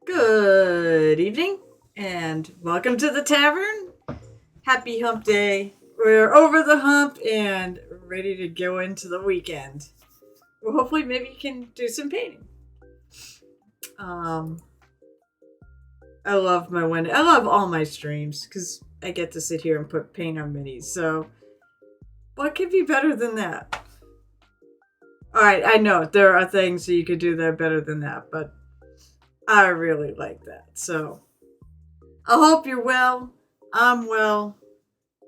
Good evening and welcome to the tavern. Happy hump day. We're over the hump and ready to go into the weekend. Well, hopefully, maybe you can do some painting. Um, I love my one. I love all my streams because I get to sit here and put paint on minis. So, what could be better than that? All right, I know there are things that you could do that are better than that, but I really like that. So, I hope you're well. I'm well.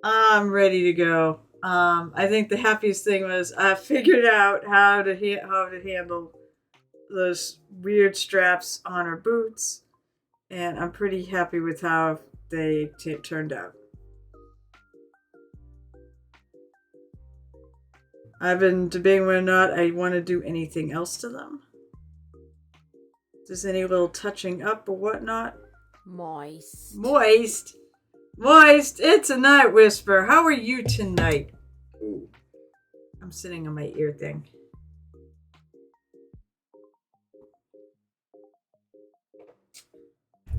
I'm ready to go. I think the happiest thing was I figured out how to handle those weird straps on her boots, and I'm pretty happy with how they turned out. I've been debating whether or not I want to do anything else to them. Just any little touching up or whatnot. Moist. Moist. Moist. It's a night whisper. How are you tonight? Ooh. I'm sitting on my ear thing.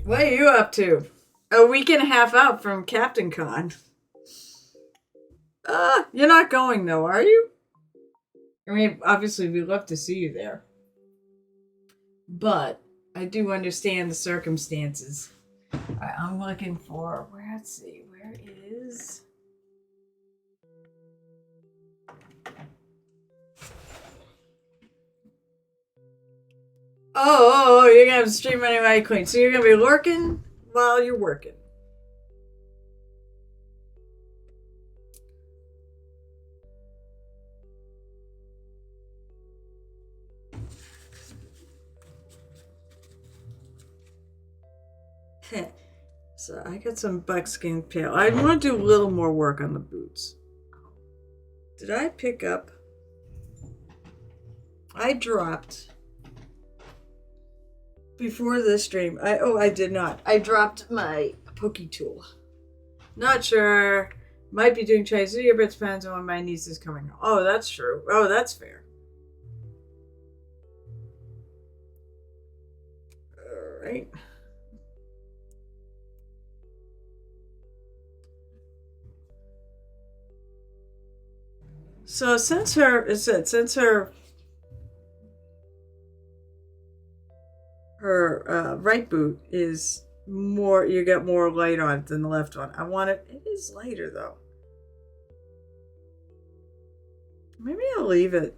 What are you up to? A week and a half out from Captain Con. You're not going though, are you? I mean, obviously we'd love to see you there. But I do understand the circumstances. Alright, I'm looking for let's see, where is Oh, you're gonna have stream running right clean. So you're gonna be lurking while you're working. So I got some buckskin pale. I want to do a little more work on the boots. Did I pick up? I dropped before this stream. I did not. I dropped my pokey tool. Not sure. Might be doing Chinese New Year, but it depends on when my niece is coming home. Oh, that's true. Oh, that's fair. All right. So since her right boot is more, you get more light on it than the left one. I want it. It is lighter though. Maybe I'll leave it.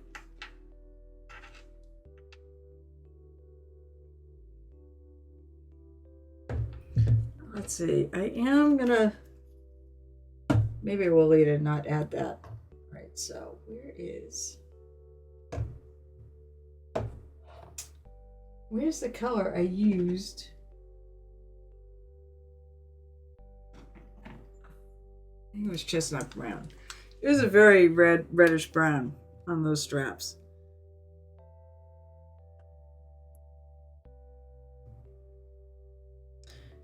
Let's see. I am gonna. Maybe we'll leave it and not add that. Right. So where's the color I used? I think it was chestnut brown. It was a very reddish brown on those straps.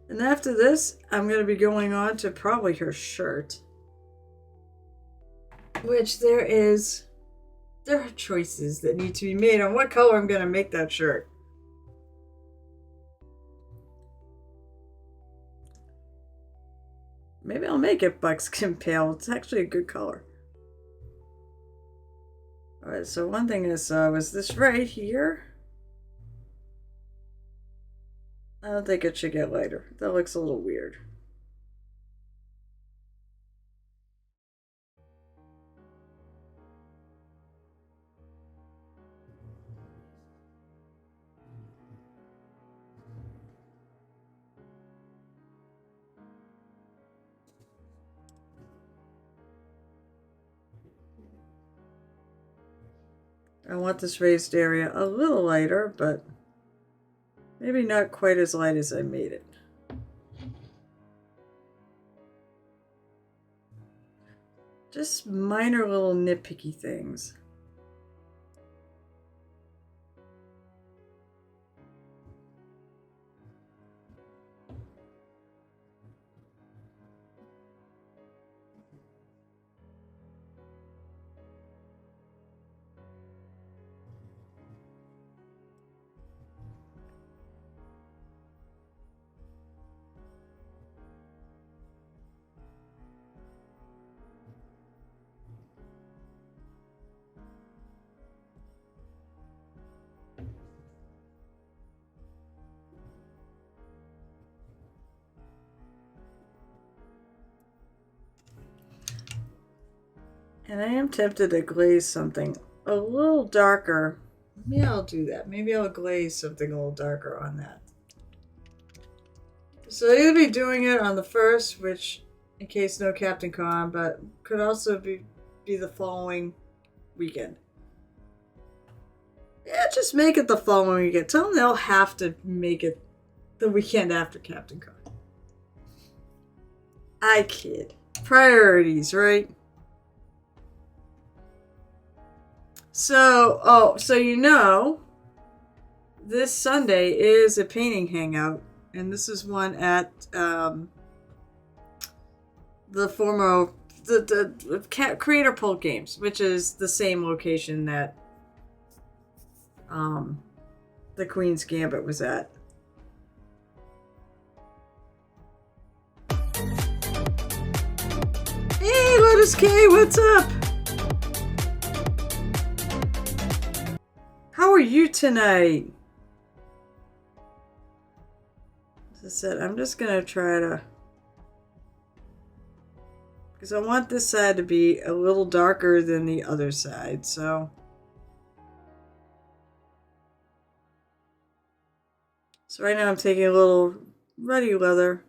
And after this, I'm going to be going on to probably her shirt. Which there are choices that need to be made on what color I'm going to make that shirt. Maybe I'll make it buckskin pale. It's actually a good color. Alright, so one thing is, was this right here? I don't think it should get lighter. That looks a little weird. I want this raised area a little lighter, but maybe not quite as light as I made it. Just minor little nitpicky things. And I am tempted to glaze something a little darker. Maybe I'll do that. Maybe I'll glaze something a little darker on that. So I'll either be doing it on the 1st, which, in case no Captain Con, but could also be the following weekend. Yeah, just make it the following weekend. Tell them they'll have to make it the weekend after Captain Con. I kid. Priorities, right? So, this Sunday is a painting hangout, and this is one at the former the Creator Pulp Games, which is the same location that the Queen's Gambit was at. Hey, Lotus K, what's up? How are you tonight? As I said, I'm just gonna try to, because I want this side to be a little darker than the other side, so right now I'm taking a little ruddy leather,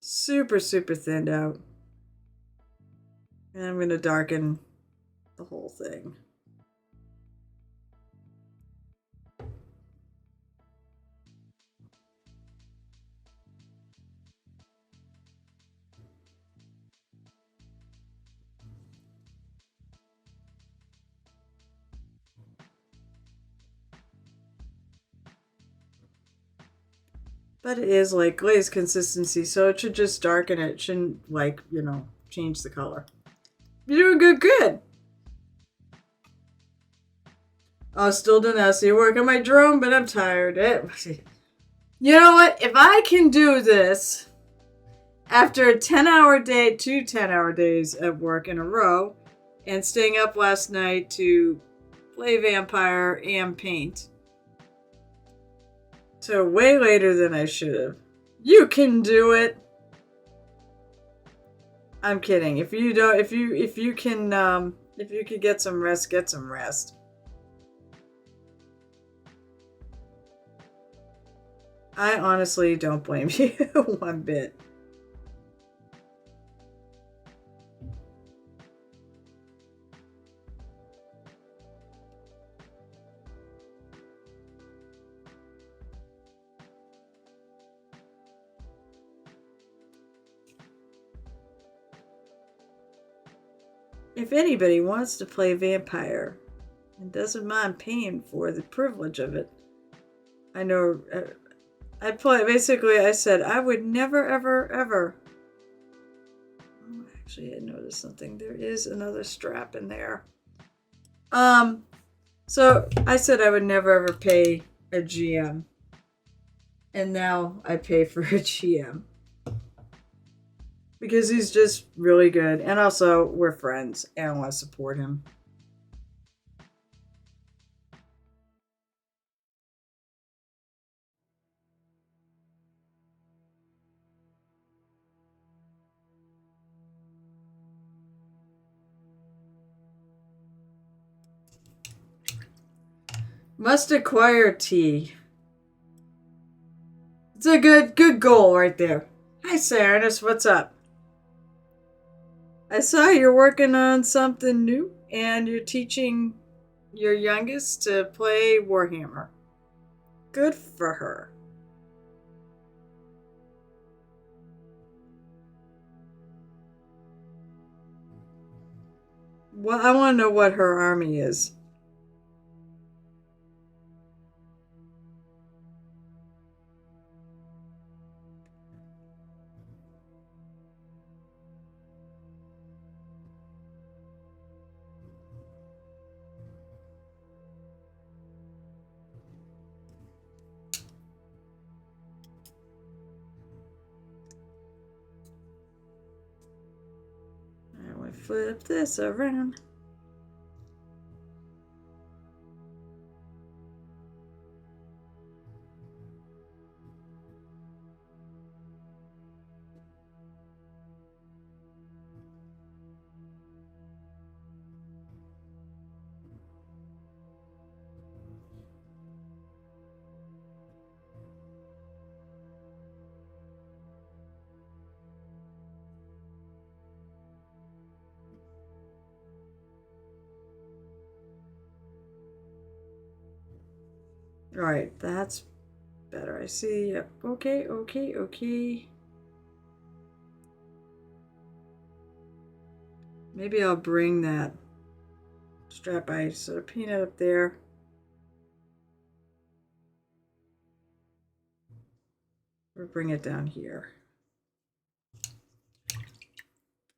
super thinned out, and I'm gonna darken the whole thing. But it is like glaze consistency, so it should just darken it. It shouldn't, like, change the color. You're doing good. Oh, still doing that. So you work on my drone, but I'm tired. You know what? If I can do this after a 10-hour day, 2 10-hour days at work in a row, and staying up last night to play Vampire and paint, so way later than I should have. You can do it. I'm kidding. If you could get some rest, get some rest. I honestly don't blame you one bit. If anybody wants to play Vampire and doesn't mind paying for the privilege of it, I know. I said I would never, ever. Oh, actually, I noticed something. There is another strap in there. So I said I would never, ever pay a GM. And now I pay for a GM. Because he's just really good. And also, we're friends. And I want to support him. Must acquire tea. It's a good goal right there. Hi, Saranus. What's up? I saw you're working on something new, and you're teaching your youngest to play Warhammer. Good for her. Well, I want to know what her army is. I will flip this around. Alright, that's better. I see. Yep. Okay, okay, okay. Maybe I'll bring that strap I sort of peanut up there. Or bring it down here.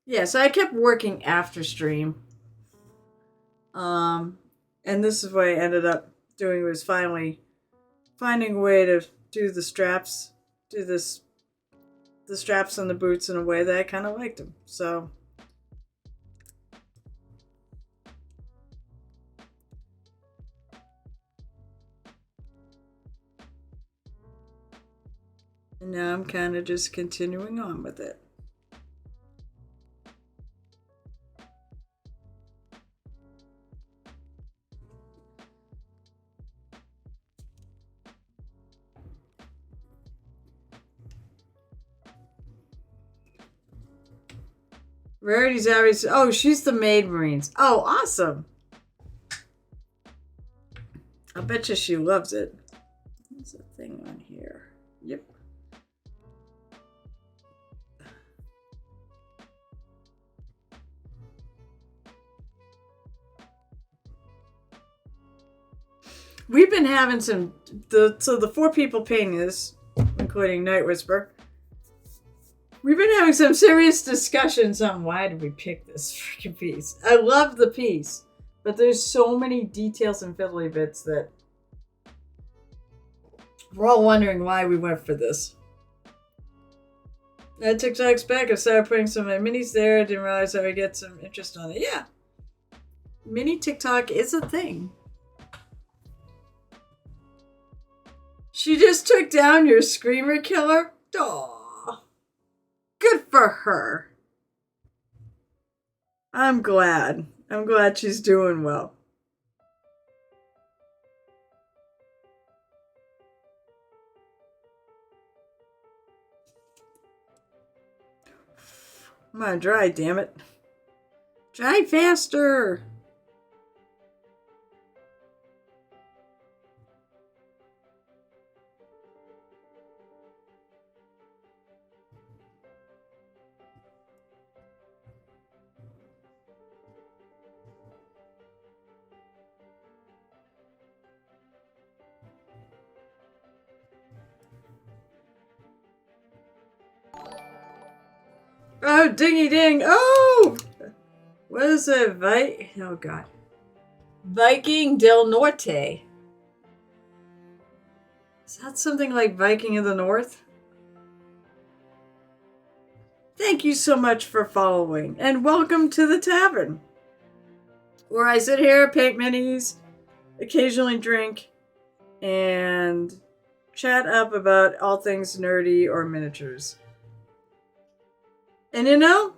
Yeah, so I kept working after stream. And this is what I ended up doing, was finally finding a way to do the straps, the straps on the boots in a way that I kind of liked them. So and now I'm kind of just continuing on with it. Rarity's always. Oh, she's the Maid Marines. Oh, awesome. I bet you she loves it. There's a thing on here. Yep. We've been having so the 4 people painting this, including Night Whisper, we've been having some serious discussions on why did we pick this freaking piece. I love the piece, but there's so many details and fiddly bits that we're all wondering why we went for this. At TikTok's back, I started putting some of my minis there. I didn't realize I would get some interest on it. Yeah. Mini TikTok is a thing. She just took down your screamer killer? Aww. Good for her. I'm glad. I'm glad she's doing well. Come on, dry, damn it. Dry faster. Oh, dingy ding. Oh! What is it? Oh, God. Viking del Norte. Is that something like Viking of the North? Thank you so much for following, and welcome to the Tavern, where I sit here, paint minis, occasionally drink, and chat up about all things nerdy or miniatures. And you know,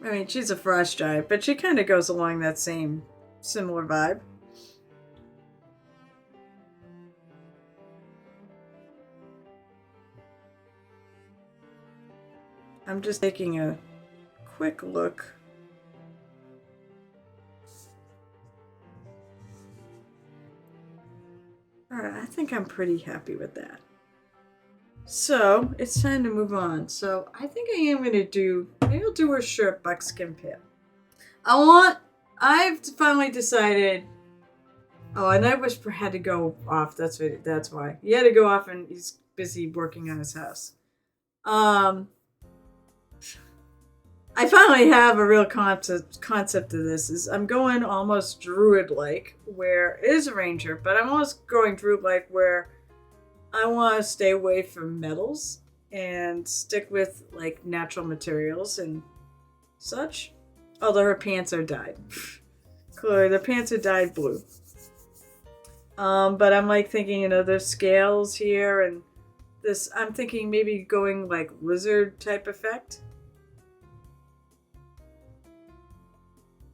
I mean, she's a frost giant, but she kind of goes along that same similar vibe. I'm just taking a quick look. Alright, I think I'm pretty happy with that. So, it's time to move on. So, I think I am going to do, maybe I'll do her shirt buckskin pit. I've finally decided, oh, and Night Whisper had to go off, that's why. He had to go off and he's busy working on his house. I finally have a real concept of this. Is I'm going almost druid-like, where it is a ranger, but I'm almost going druid-like where I want to stay away from metals and stick with like natural materials and such. Although her pants are dyed. Clearly, their pants are dyed blue. But I'm like thinking, you know, there's scales here and this. I'm thinking maybe going like lizard type effect.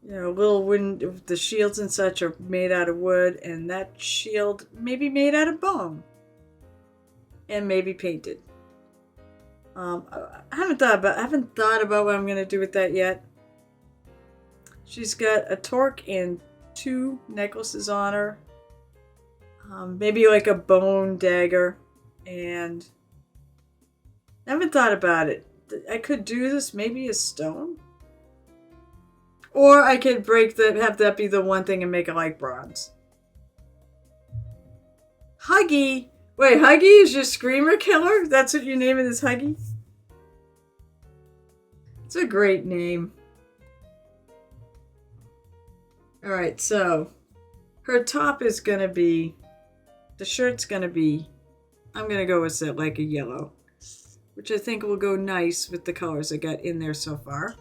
You know, little wooden, the shields and such are made out of wood, and that shield maybe made out of bone. And maybe painted. I haven't thought about what I'm gonna do with that yet. She's got a torque and 2 necklaces on her. Maybe like a bone dagger. And I haven't thought about it. I could do this maybe a stone. Or I could have that be the one thing and make it like bronze. Huggy! Wait, Huggy is your screamer killer? That's what you name it, is Huggy? It's a great name. Alright, so her top is gonna be, the shirt's gonna be, I'm gonna go with it like a yellow, which I think will go nice with the colors I got in there so far.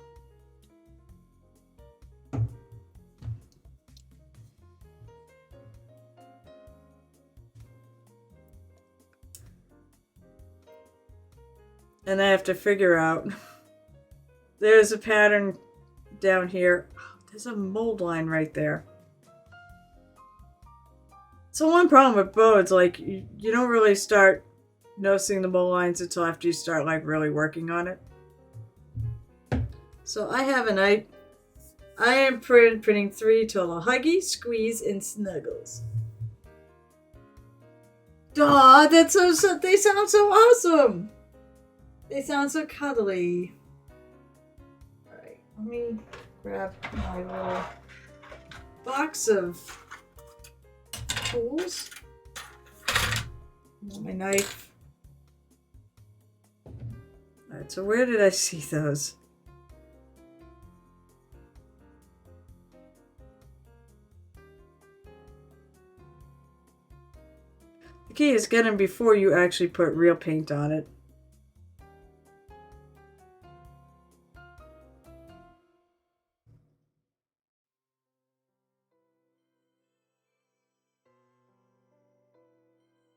And I have to figure out, there's a pattern down here. There's a mold line right there. So one problem with bows, like you don't really start noticing the mold lines until after you start like really working on it. So I have I am printing 3 total: Huggy, Squeeze, and Snuggles. Aw, that's so they sound so awesome. They sound so cuddly. Alright, let me grab my little box of tools. My knife. Alright, so where did I see those? The key is get them before you actually put real paint on it.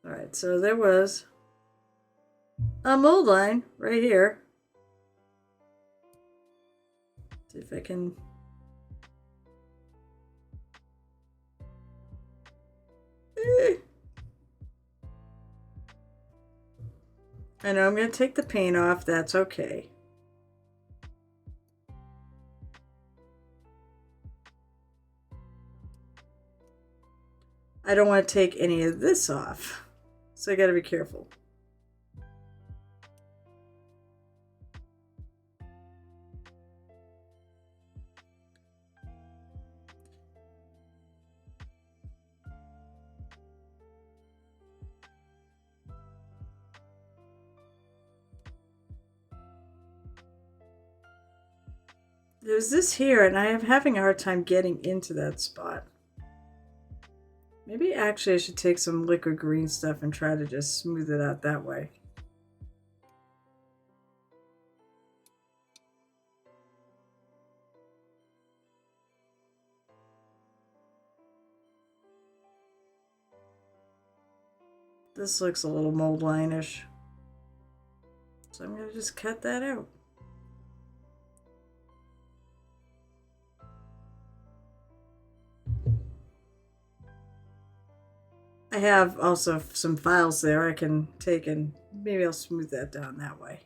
Alright, so there was a mold line right here. See if I can. I know I'm going to take the paint off. That's okay. I don't want to take any of this off. So I got to be careful. There's this here, and I am having a hard time getting into that spot. Maybe actually I should take some liquid green stuff and try to just smooth it out that way. This looks a little mold line-ish. So I'm going to just cut that out. I have also some files there I can take, and maybe I'll smooth that down that way.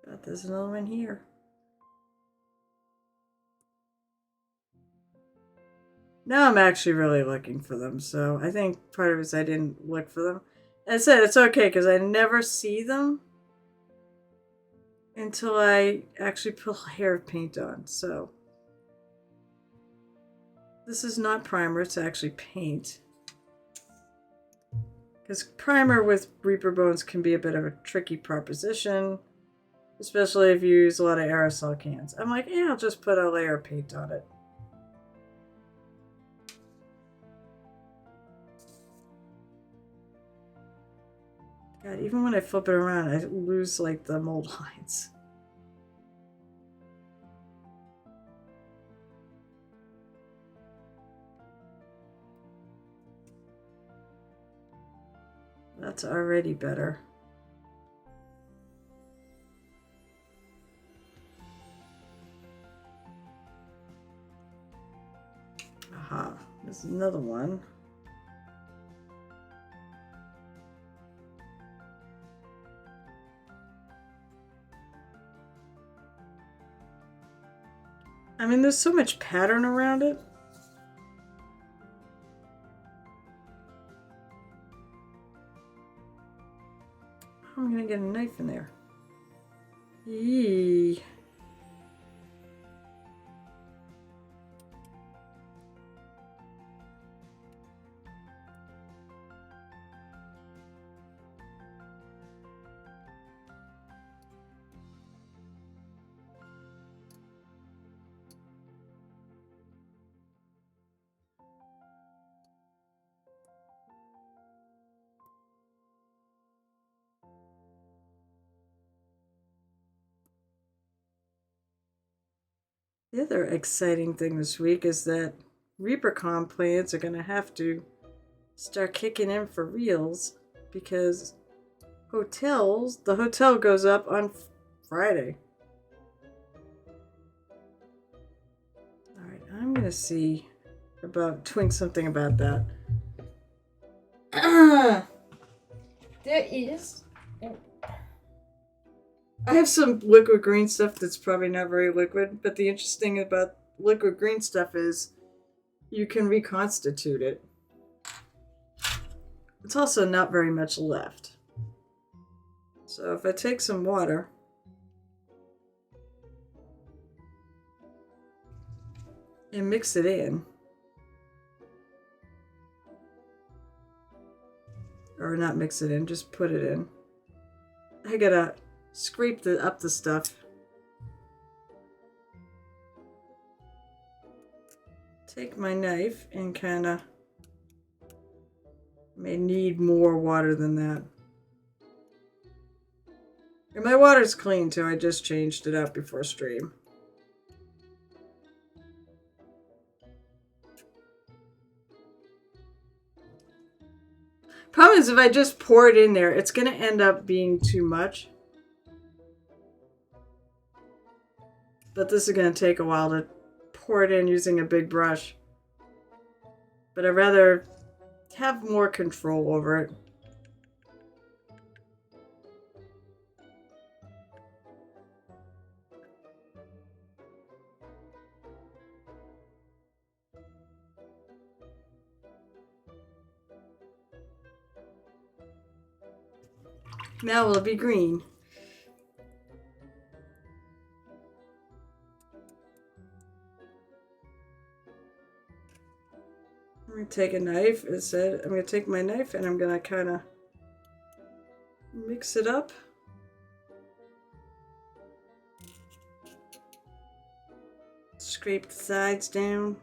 But there's another one here. Now I'm actually really looking for them, so I think part of it is I didn't look for them. And I said it's okay because I never see them until I actually put a layer of paint on. So this is not primer, it's actually paint. Because primer with Reaper Bones can be a bit of a tricky proposition, especially if you use a lot of aerosol cans. I'm like, yeah, I'll just put a layer of paint on it. God, even when I flip it around, I lose like the mold lines. That's already better. another one. I mean, there's so much pattern around it. How am I gonna get a knife in there? Eee. The other exciting thing this week is that ReaperCon plans are going to have to start kicking in for reals because the hotel goes up on Friday. Alright, I'm going to see about doing something about that. There is... I have some liquid green stuff that's probably not very liquid, but the interesting thing about liquid green stuff is you can reconstitute it. It's also not very much left. So if I take some water and mix it in, or not mix it in, just put it in. I gotta scrape up the stuff. Take my knife and kind of may need more water than that. And my water's clean too. I just changed it up before stream. Problem is, if I just pour it in there, it's going to end up being too much. But this is going to take a while to pour it in using a big brush. But I'd rather have more control over it. Now will it be green? I'm going to take a knife. I'm going to take my knife and I'm going to kind of mix it up. Scrape the sides down.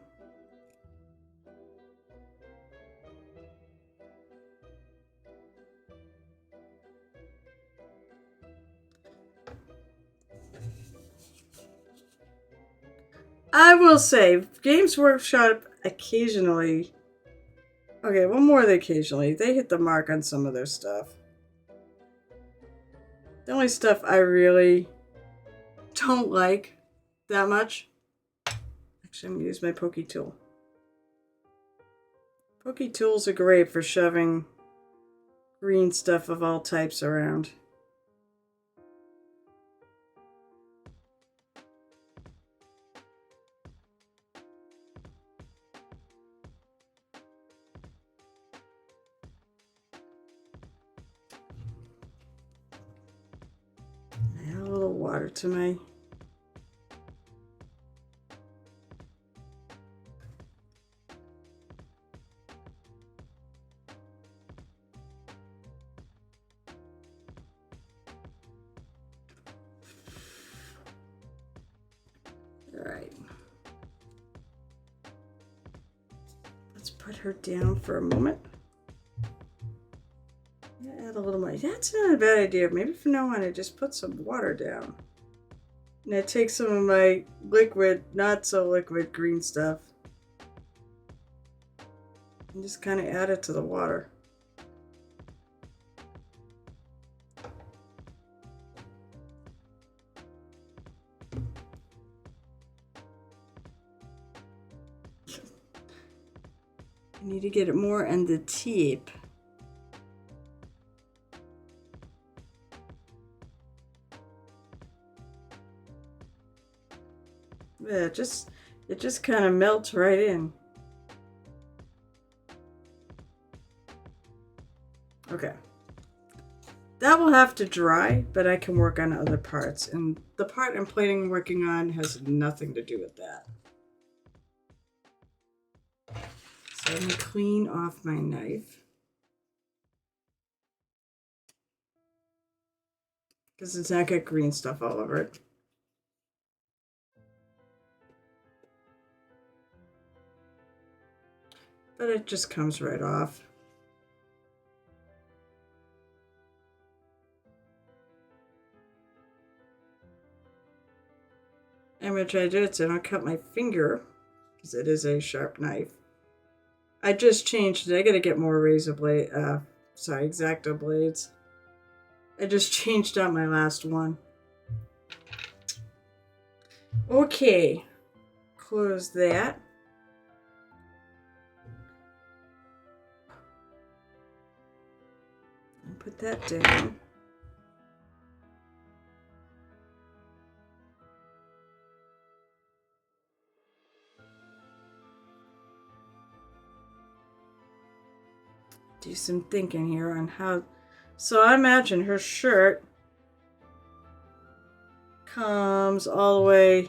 I will say, Games Workshop occasionally... Okay, well, more than occasionally. They hit the mark on some of their stuff. The only stuff I really don't like that much... Actually, I'm going to use my pokey tool. Pokey tools are great for shoving green stuff of all types around. Add a little water to my... Alright. Let's put her down for a moment. Add a little more. That's not a bad idea. Maybe from now on I just put some water down. And I take some of my liquid, not so liquid green stuff. And just kind of add it to the water. I need to get it more in the tip. Yeah, it just kind of melts right in. Okay. That will have to dry, but I can work on other parts. And the part I'm planning on working on has nothing to do with that. So I'm going to clean off my knife. Because it's not got green stuff all over it. But it just comes right off. I'm going to try to do it so I don't cut my finger. Because it is a sharp knife. I just changed it. I got to get more razor blade. Sorry, X-Acto blades. I just changed out my last one. Okay. Close that. And put that down. Do some thinking here on how. So I imagine her shirt comes all the way,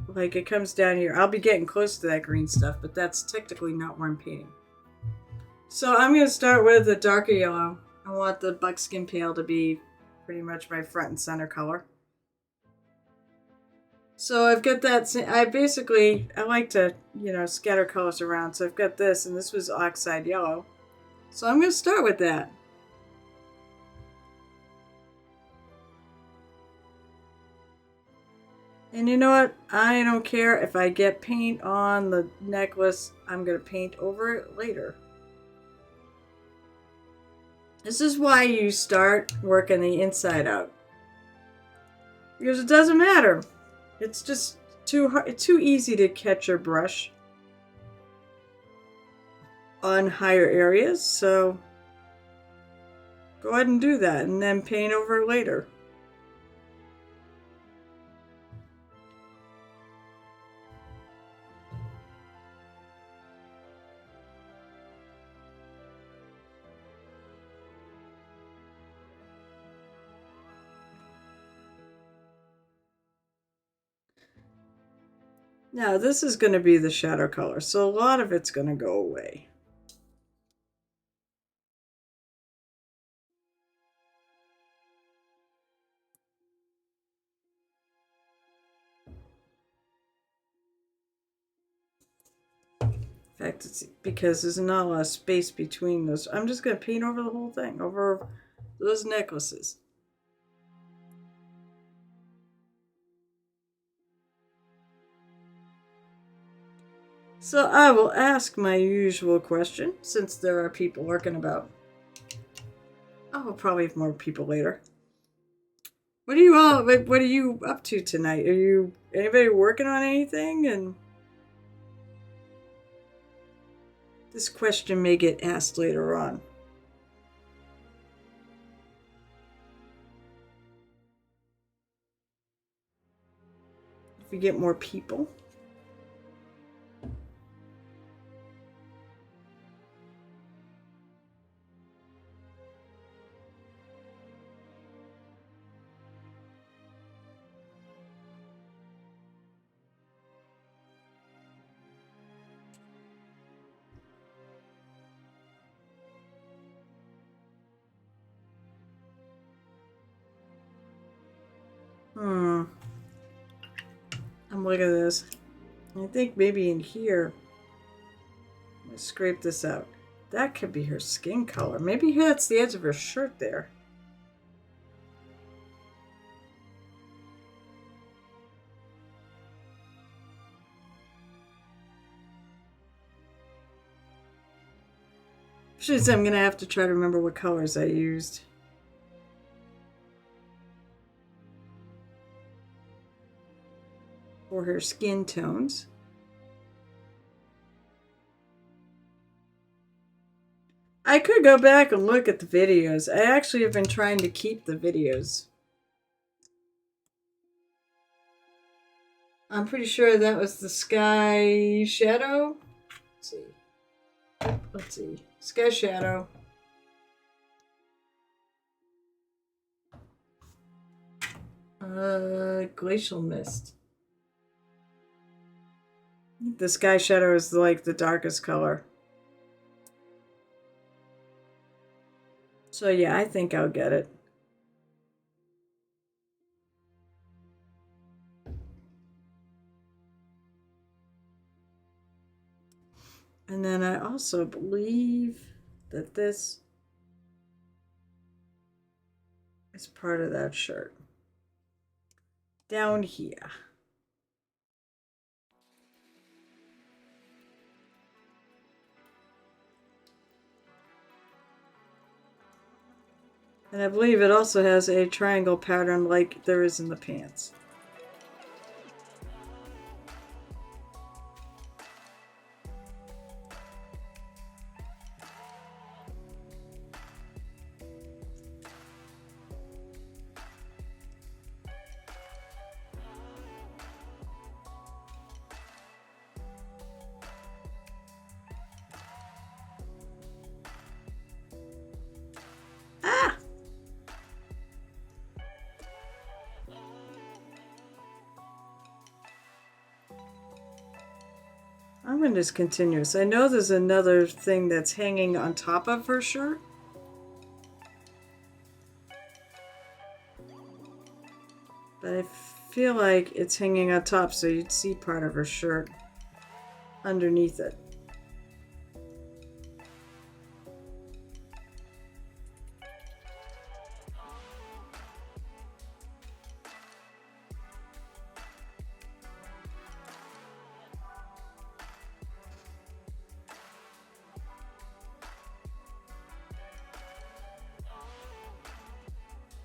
like it comes down here. I'll be getting close to that green stuff, but that's technically not where I'm painting. So I'm going to start with the darker yellow. I want the buckskin pale to be pretty much my front and center color. So I've got that. I like to, scatter colors around. So I've got this, and this was oxide yellow. So I'm going to start with that. And you know what? I don't care if I get paint on the necklace. I'm going to paint over it later. This is why you start working the inside out. Because it doesn't matter. It's just too easy to catch your brush on higher areas. So go ahead and do that and then paint over it later. Now this is going to be the shadow color, so a lot of it's going to go away. In fact, it's because there's not a lot of space between those. I'm just going to paint over the whole thing, over those necklaces. So I will ask my usual question, since there are people lurking about. I'll probably have more people later. What are you up to tonight? Are anybody working on anything? And this question may get asked later on. If we get more people. Look at this. I think maybe in here, let's scrape this out. That could be her skin color. Maybe that's the edge of her shirt there. I'm going to have to try to remember what colors I used. For her skin tones. I could go back and look at the videos. I actually have been trying to keep the videos. I'm pretty sure that was the Sky Shadow. Let's see. Sky Shadow. Glacial Mist. The Sky Shadow is like the darkest color. So yeah, I think I'll get it. And then I also believe that this is part of that shirt. Down here. And I believe it also has a triangle pattern like there is in the pants. Ah! I'm going to discontinue. So I know there's another thing that's hanging on top of her shirt. But I feel like it's hanging on top so you'd see part of her shirt underneath it.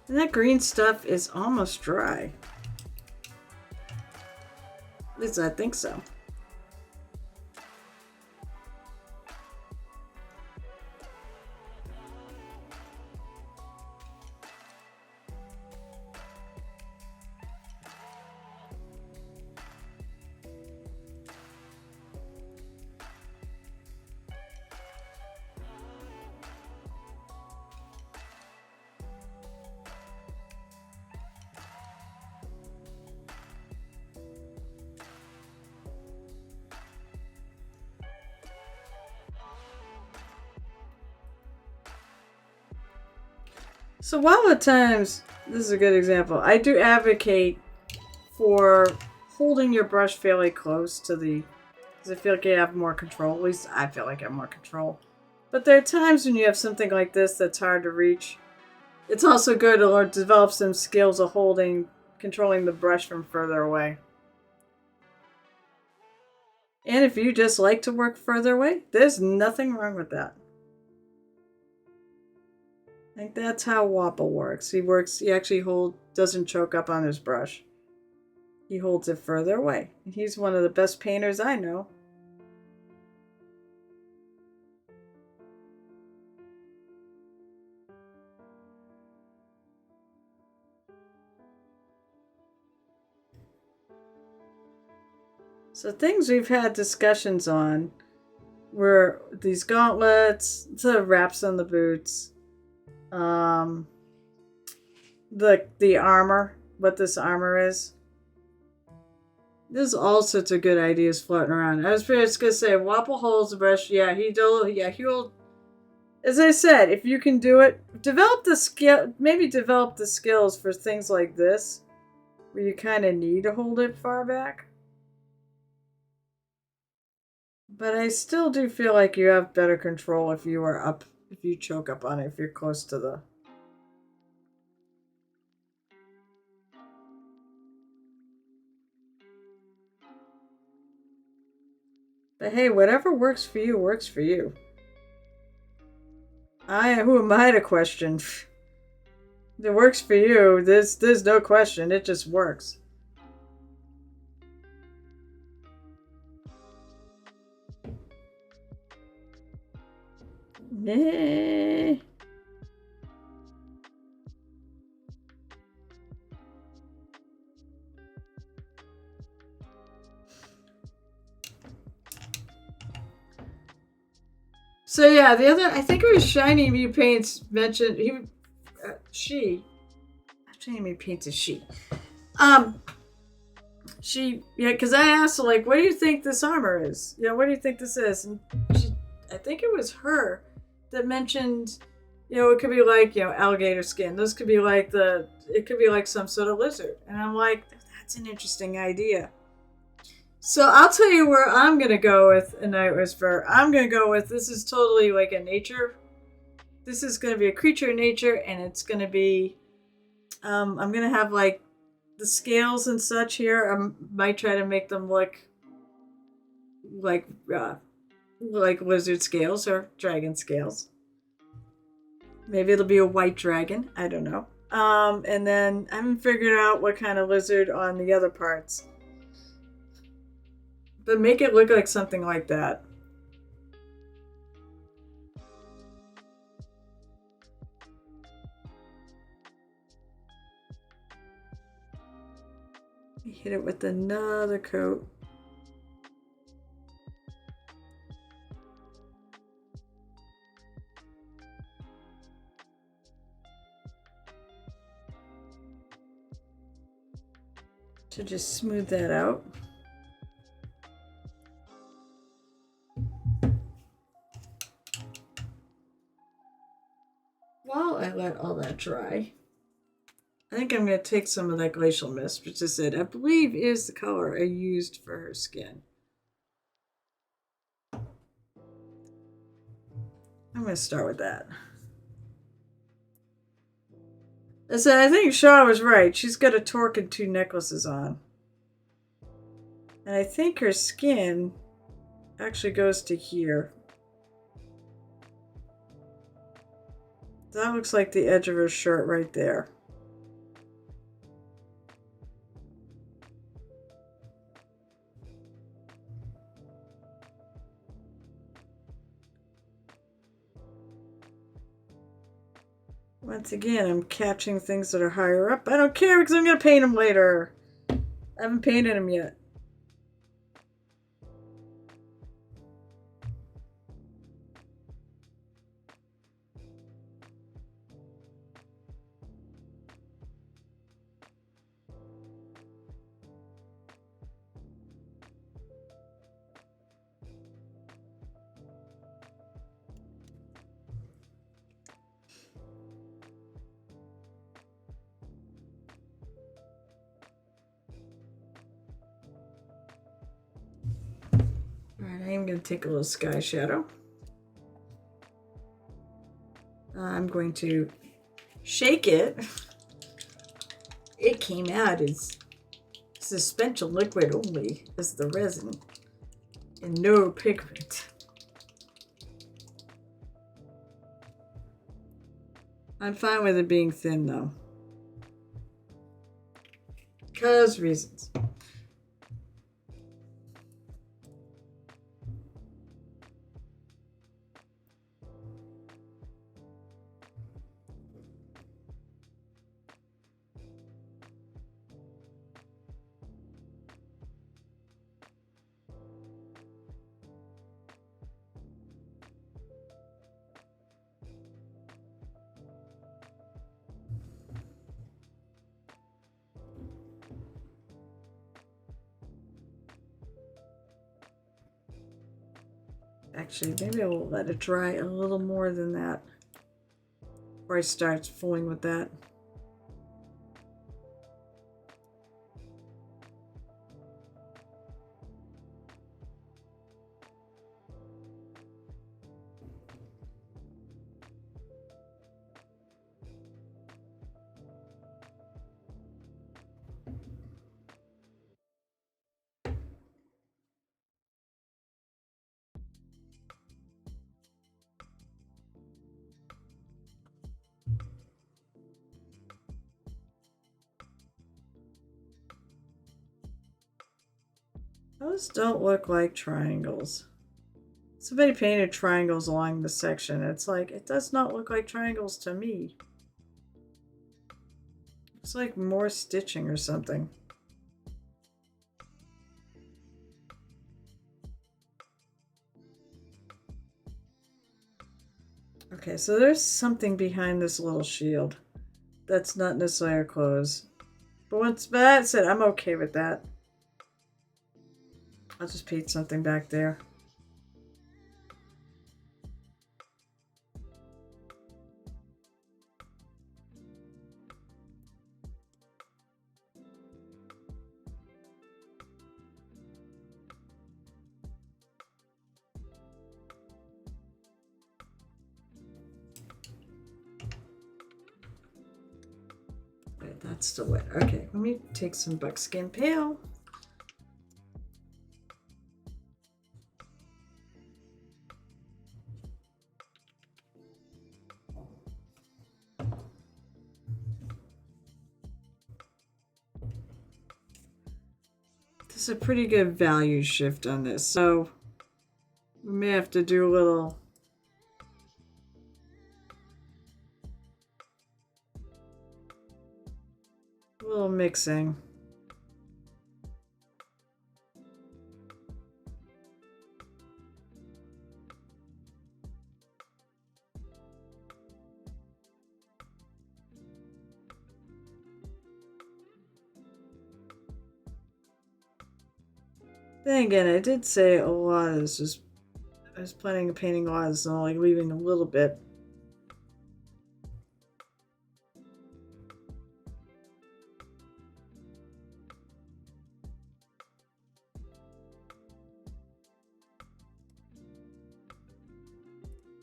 And that green stuff is almost dry. At least I think so. So while at times, this is a good example, I do advocate for holding your brush fairly close to the, because I feel like you have more control. At least I feel like I have more control. But there are times when you have something like this that's hard to reach. It's also good to learn, develop some skills of controlling the brush from further away. And if you just like to work further away, there's nothing wrong with that. I think that's how Wapple works. He actually doesn't choke up on his brush. He holds it further away. He's one of the best painters I know. So things we've had discussions on were these gauntlets, the wraps on the boots, the armor, what this armor is. There's all sorts of good ideas floating around. I was just gonna say, Wapple holds the brush. Yeah, he'll. As I said, if you can do it, develop the skill. Maybe develop the skills for things like this, where you kind of need to hold it far back. But I still do feel like you have better control if you choke up on it, if you're close to the. But hey, whatever works for you works for you. Who am I to question? If it works for you, there's no question, it just works. Nah. So yeah, the other, I think it was Shiny Me Paints mentioned she. Shiny Me Paints is she. Um, yeah, because I asked her like, what do you think this armor is? You know, what do you think this is? And she, I think it was her that mentioned, you know, it could be like, you know, alligator skin. This could be like it could be like some sort of lizard. And I'm like, that's an interesting idea. So I'll tell you where I'm gonna go with a Night Whisperer. I'm gonna go with, this is totally like a nature. This is gonna be a creature in nature, and it's gonna be. I'm gonna have like the scales and such here. I might try to make them look like like lizard scales or dragon scales. Maybe it'll be a white dragon. I don't know. And then I haven't figured out what kind of lizard on the other parts. But make it look like something like that. Hit it with another coat. To just smooth that out. While I let all that dry, I think I'm going to take some of that glacial mist, which I said I believe is the color I used for her skin. I'm going to start with that. I said, I think Shaw was right. She's got a torque and 2 necklaces on. And I think her skin actually goes to here. That looks like the edge of her shirt right there. Once again, I'm catching things that are higher up. I don't care because I'm going to paint them later. I haven't painted them yet. Alright, I am going to take a little sky shadow. I'm going to shake it. It came out as suspension liquid only as the resin and no pigment. I'm fine with it being thin though. Because reasons. Actually, maybe I will let it dry a little more than that before I start fooling with that. Those don't look like triangles. Somebody painted triangles along the section. It's like, it does not look like triangles to me. It's like more stitching or something. Okay, so there's something behind this little shield. That's not necessarily our clothes. But once that's it, I'm okay with that. I'll just paint something back there. Wait, that's still wet. Okay, let me take some buckskin pale. This is a pretty good value shift on this, so we may have to do a little mixing. Then again, I did say a lot of this was, I was planning on painting a lot of this and only leaving a little bit.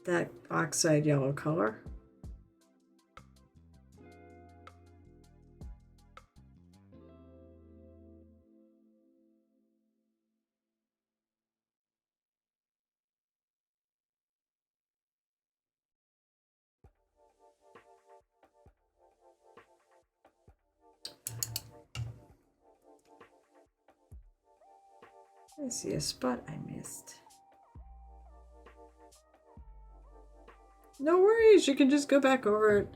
That oxide yellow color. I see a spot I missed. No worries, you can just go back over it.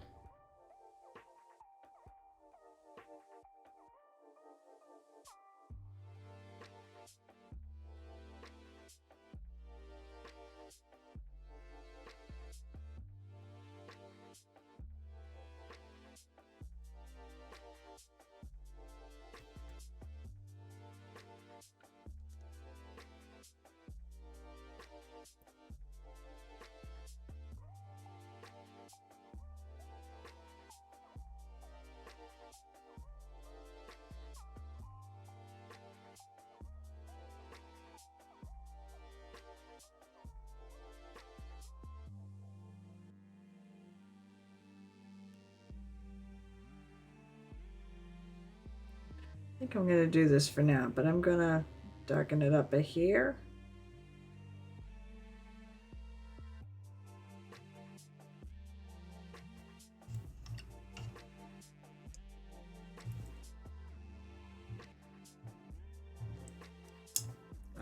I think I'm going to do this for now, but I'm going to darken it up a hair.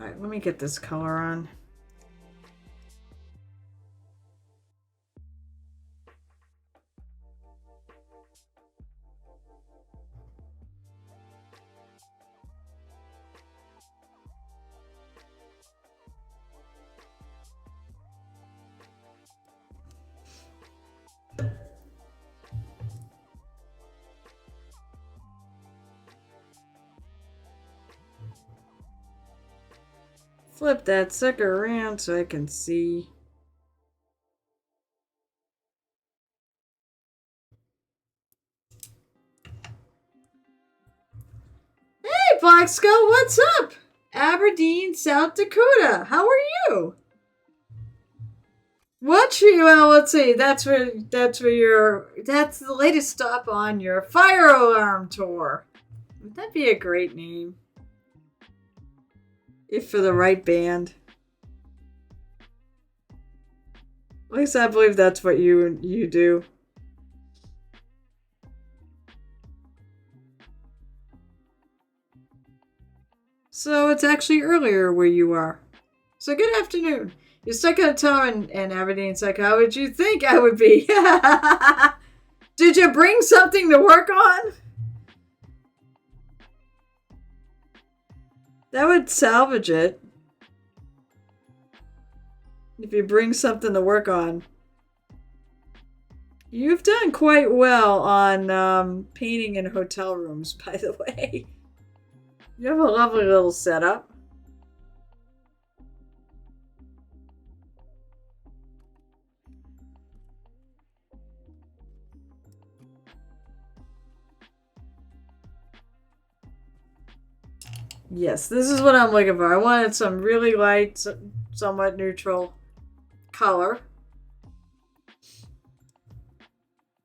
Alright, let me get this color on. Flip that sucker around so I can see. Hey, Black Skull, what's up? Aberdeen, South Dakota. How are you? What you? Well, let's see. That's the latest stop on your fire alarm tour. Would that be a great name? If for the right band. At least I believe that's what you do. So it's actually earlier where you are. So good afternoon. You're stuck in a tower in Aberdeen. It's like, how would you think I would be? Did you bring something to work on? That would salvage it. If you bring something to work on. You've done quite well on painting in hotel rooms, by the way. You have a lovely little setup. Yes, this is what I'm looking for. I wanted some really light, somewhat neutral color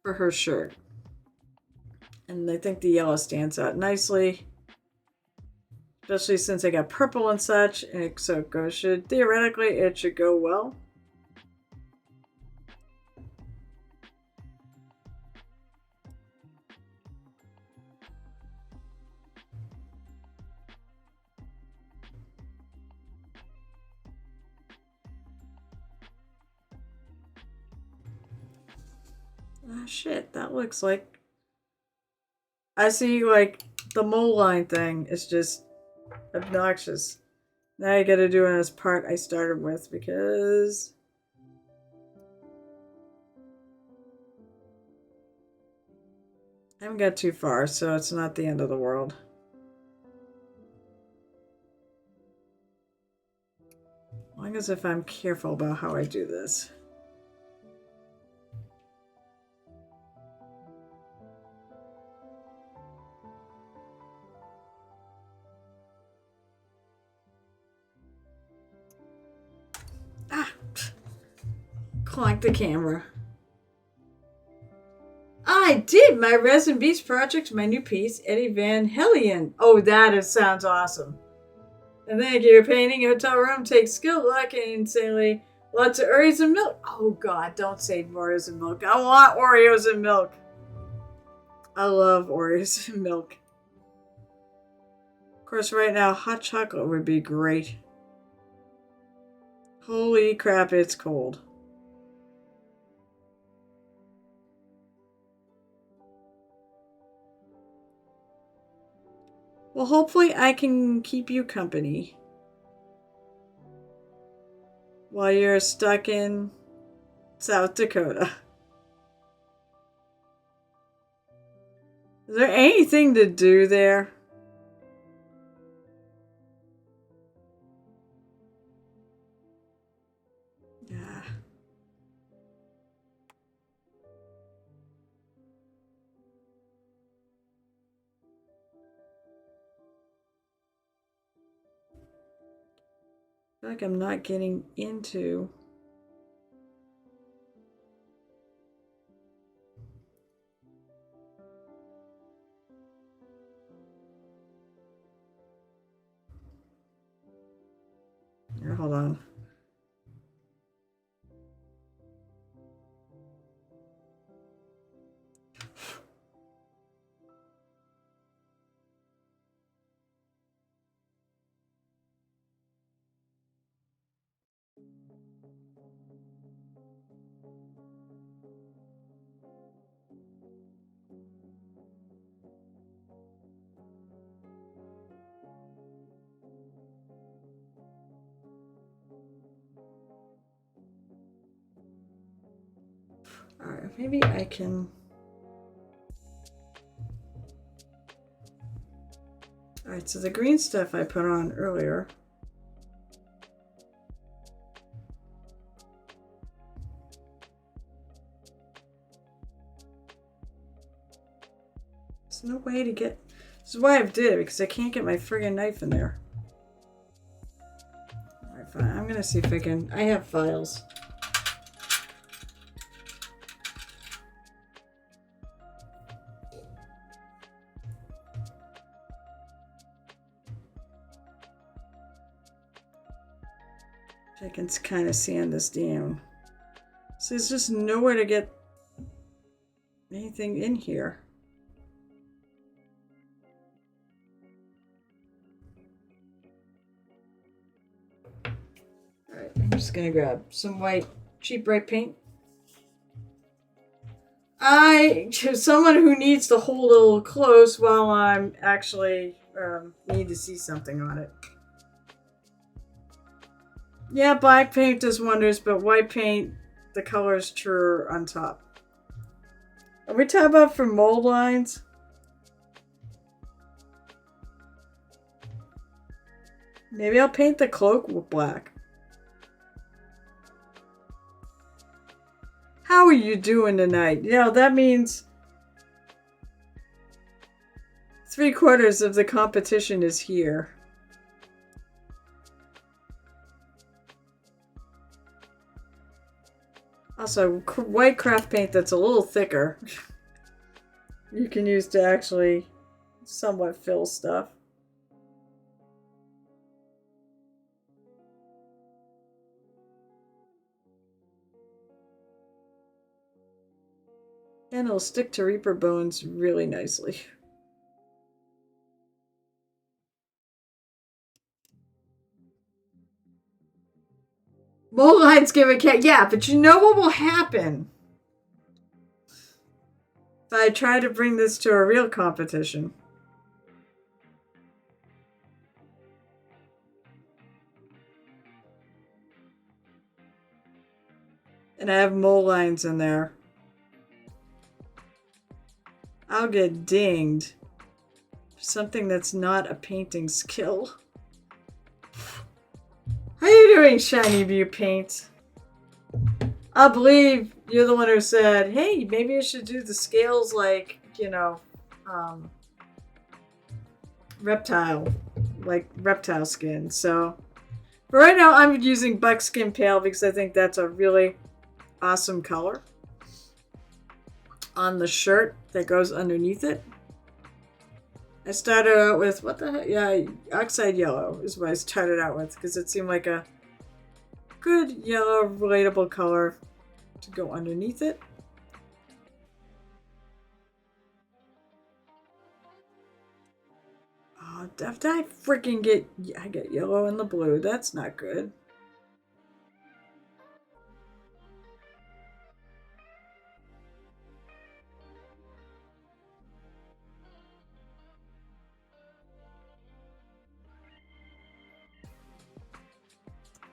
for her shirt. And I think the yellow stands out nicely. Especially since I got purple and such. And so it goes, theoretically, it should go well. Ah, shit, that looks like... I see, like, the mole line thing is just obnoxious. Now I gotta do it as part I started with because... I haven't got too far, so it's not the end of the world. As long as if I'm careful about how I do this. Clonk the camera. I did my Resin Beast project, my new piece, Eddie Van Halen. Oh, that sounds awesome. And thank you. Painting a hotel room takes skill, luck, and insanely lots of Oreos and milk. Oh, God, don't say Oreos and milk. I want Oreos and milk. I love Oreos and milk. Of course, right now, hot chocolate would be great. Holy crap, it's cold. Well, hopefully I can keep you company while you're stuck in South Dakota. Is there anything to do there? Yeah. I feel like I'm not getting into... Here, hold on. Alright, maybe I can... Alright, so the green stuff I put on earlier. There's no way to get... This is why I did it, because I can't get my friggin' knife in there. Alright, fine. I'm gonna see if I can... I have files. I can kind of sand this down. So there's just nowhere to get anything in here. Alright, I'm just gonna grab some white, cheap bright paint. Someone who needs to hold a little close while I'm actually need to see something on it. Yeah, black paint does wonders, but white paint, the color is truer on top. Are we talking about for mold lines? Maybe I'll paint the cloak with black. How are you doing tonight? Yeah, that means 3/4 of the competition is here. Also, white craft paint that's a little thicker you can use to actually somewhat fill stuff. And it'll stick to Reaper bones really nicely. Mold lines give a cat. Yeah, but you know what will happen if I try to bring this to a real competition? And I have mold lines in there. I'll get dinged for something that's not a painting skill. How you doing, Shiny View Paint? I believe you're the one who said, hey, maybe I should do the scales like, reptile skin. So, but right now I'm using buckskin pale because I think that's a really awesome color on the shirt that goes underneath it. I started out with, what the heck? Yeah, oxide yellow is what I started out with because it seemed like a good yellow, relatable color to go underneath it. Oh, did I freaking get... I get yellow and the blue. That's not good.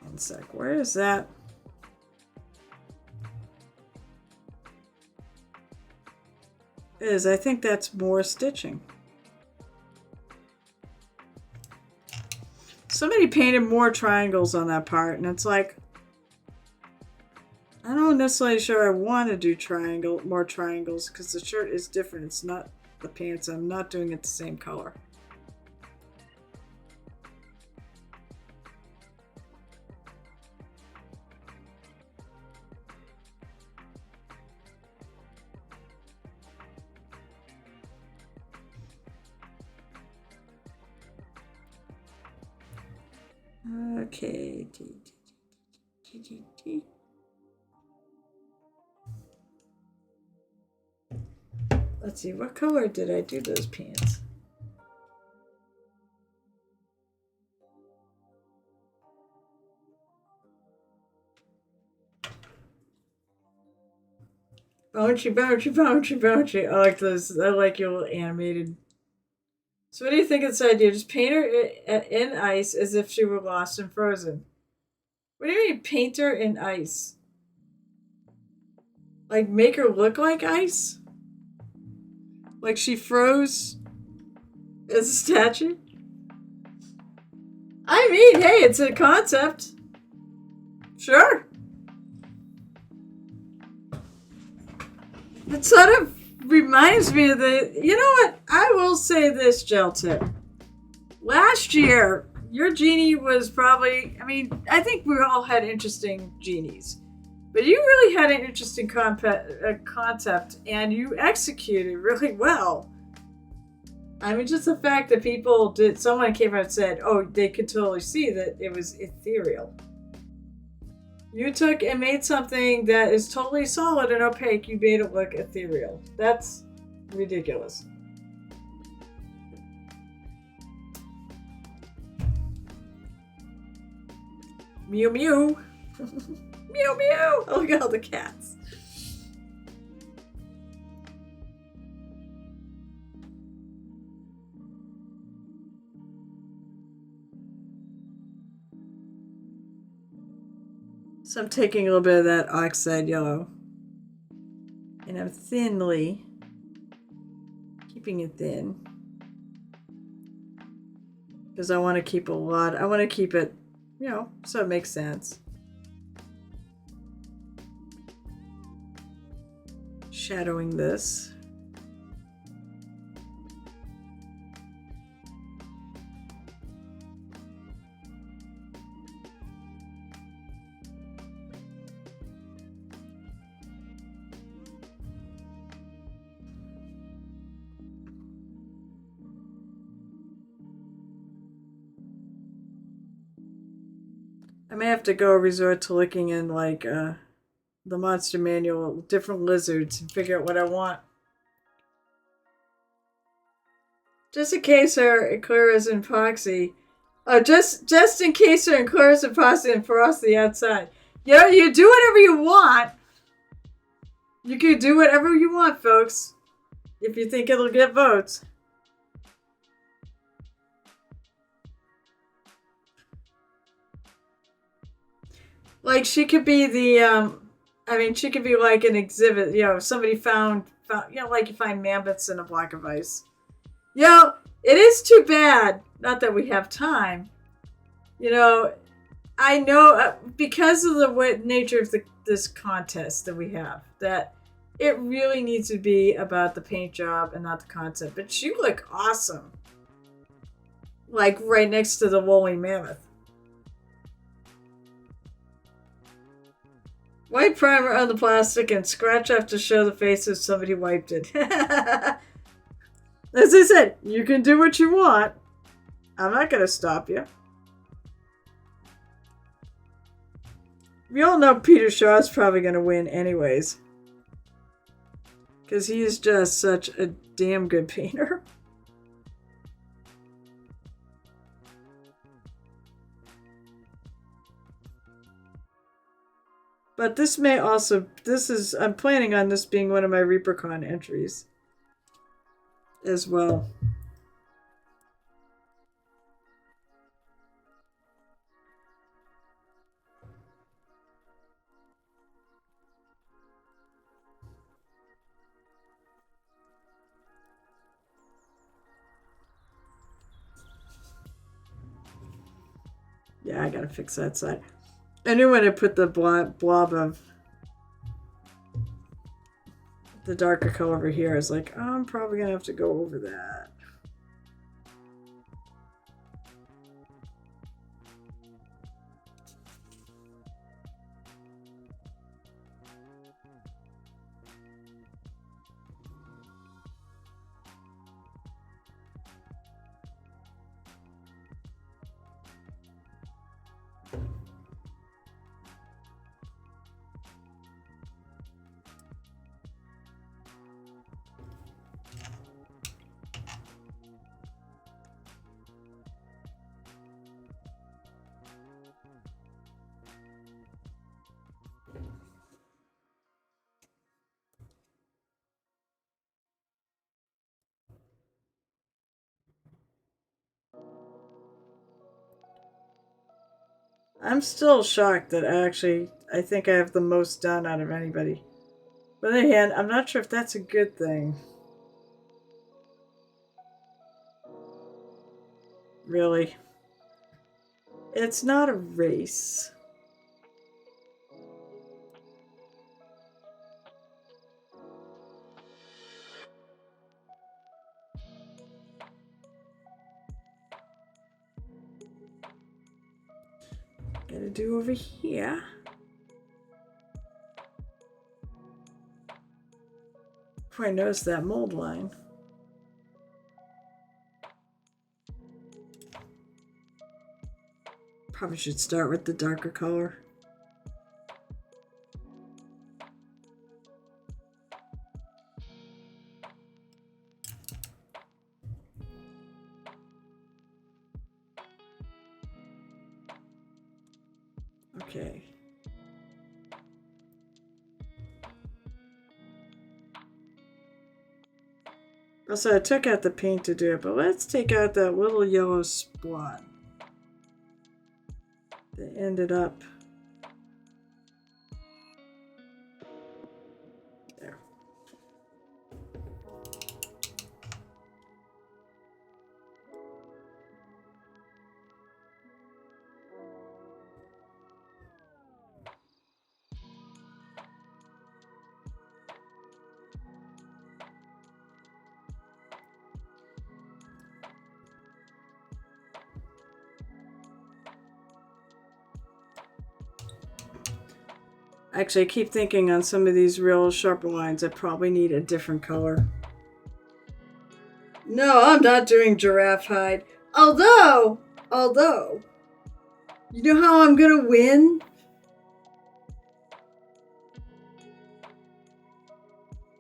One sec. Where is that? I think that's more stitching. Somebody painted more triangles on that part, and it's like, I don't necessarily sure I want to do more triangles because the shirt is different. It's not the pants. I'm not doing it the same color. Okay. Let's see, what color did I do those pants? Bouncy, bouncy, bouncy, bouncy. I like those. I like your little animated. So what do you think of this idea? Just paint her in ice as if she were lost and frozen. What do you mean paint her in ice? Like make her look like ice? Like she froze as a statue? I mean, hey, it's a concept. Sure. It sort of reminds me of you know what? I will say this, Gel Tip. Last year, your genie was probably, I mean, I think we all had interesting genies. But you really had an interesting concept, and you executed really well. I mean, just the fact that someone came out and said, oh, they could totally see that it was ethereal. You took and made something that is totally solid and opaque, you made it look ethereal. That's ridiculous. Mew Mew. Meow meow! Oh, look at all the cats. So I'm taking a little bit of that oxide yellow. And I'm thinly keeping it thin. Because I want to keep I want to keep it, you know, so it makes sense. Shadowing this. I may have to go resort to looking in like the monster manual, different lizards, and figure out what I want. Just in case her Clara's and Foxy. Just in case her and Clara's and Foxy and Frosty outside. You know, you do whatever you want. You can do whatever you want, folks. If you think it'll get votes. Like, she could be the, she could be like an exhibit. You know, if somebody found, you know, like you find mammoths in a block of ice. You know, it is too bad, not that we have time. You know, I know because of the nature of this contest that we have, that it really needs to be about the paint job and not the concept. But you look awesome. Like right next to the woolly mammoth. White primer on the plastic and scratch off to show the face of somebody wiped it. As I said, you can do what you want. I'm not going to stop you. We all know Peter Shaw's probably going to win anyways. Because he is just such a damn good painter. But this may also, I'm planning on this being one of my ReaperCon entries as well. Yeah, I gotta fix that side. I knew when I put the blob of the darker color over here, I was like, oh, I'm probably gonna have to go over that. I'm still shocked that I think I have the most done out of anybody. But on the other hand, I'm not sure if that's a good thing. Really. It's not a race. Gotta do over here. Before I notice that mold line. Probably should start with the darker color. Okay. Also, I took out the paint to do it, but let's take out that little yellow spot that ended up there. Actually, I keep thinking on some of these real sharper lines, I probably need a different color. No, I'm not doing giraffe hide. Although, you know how I'm gonna win?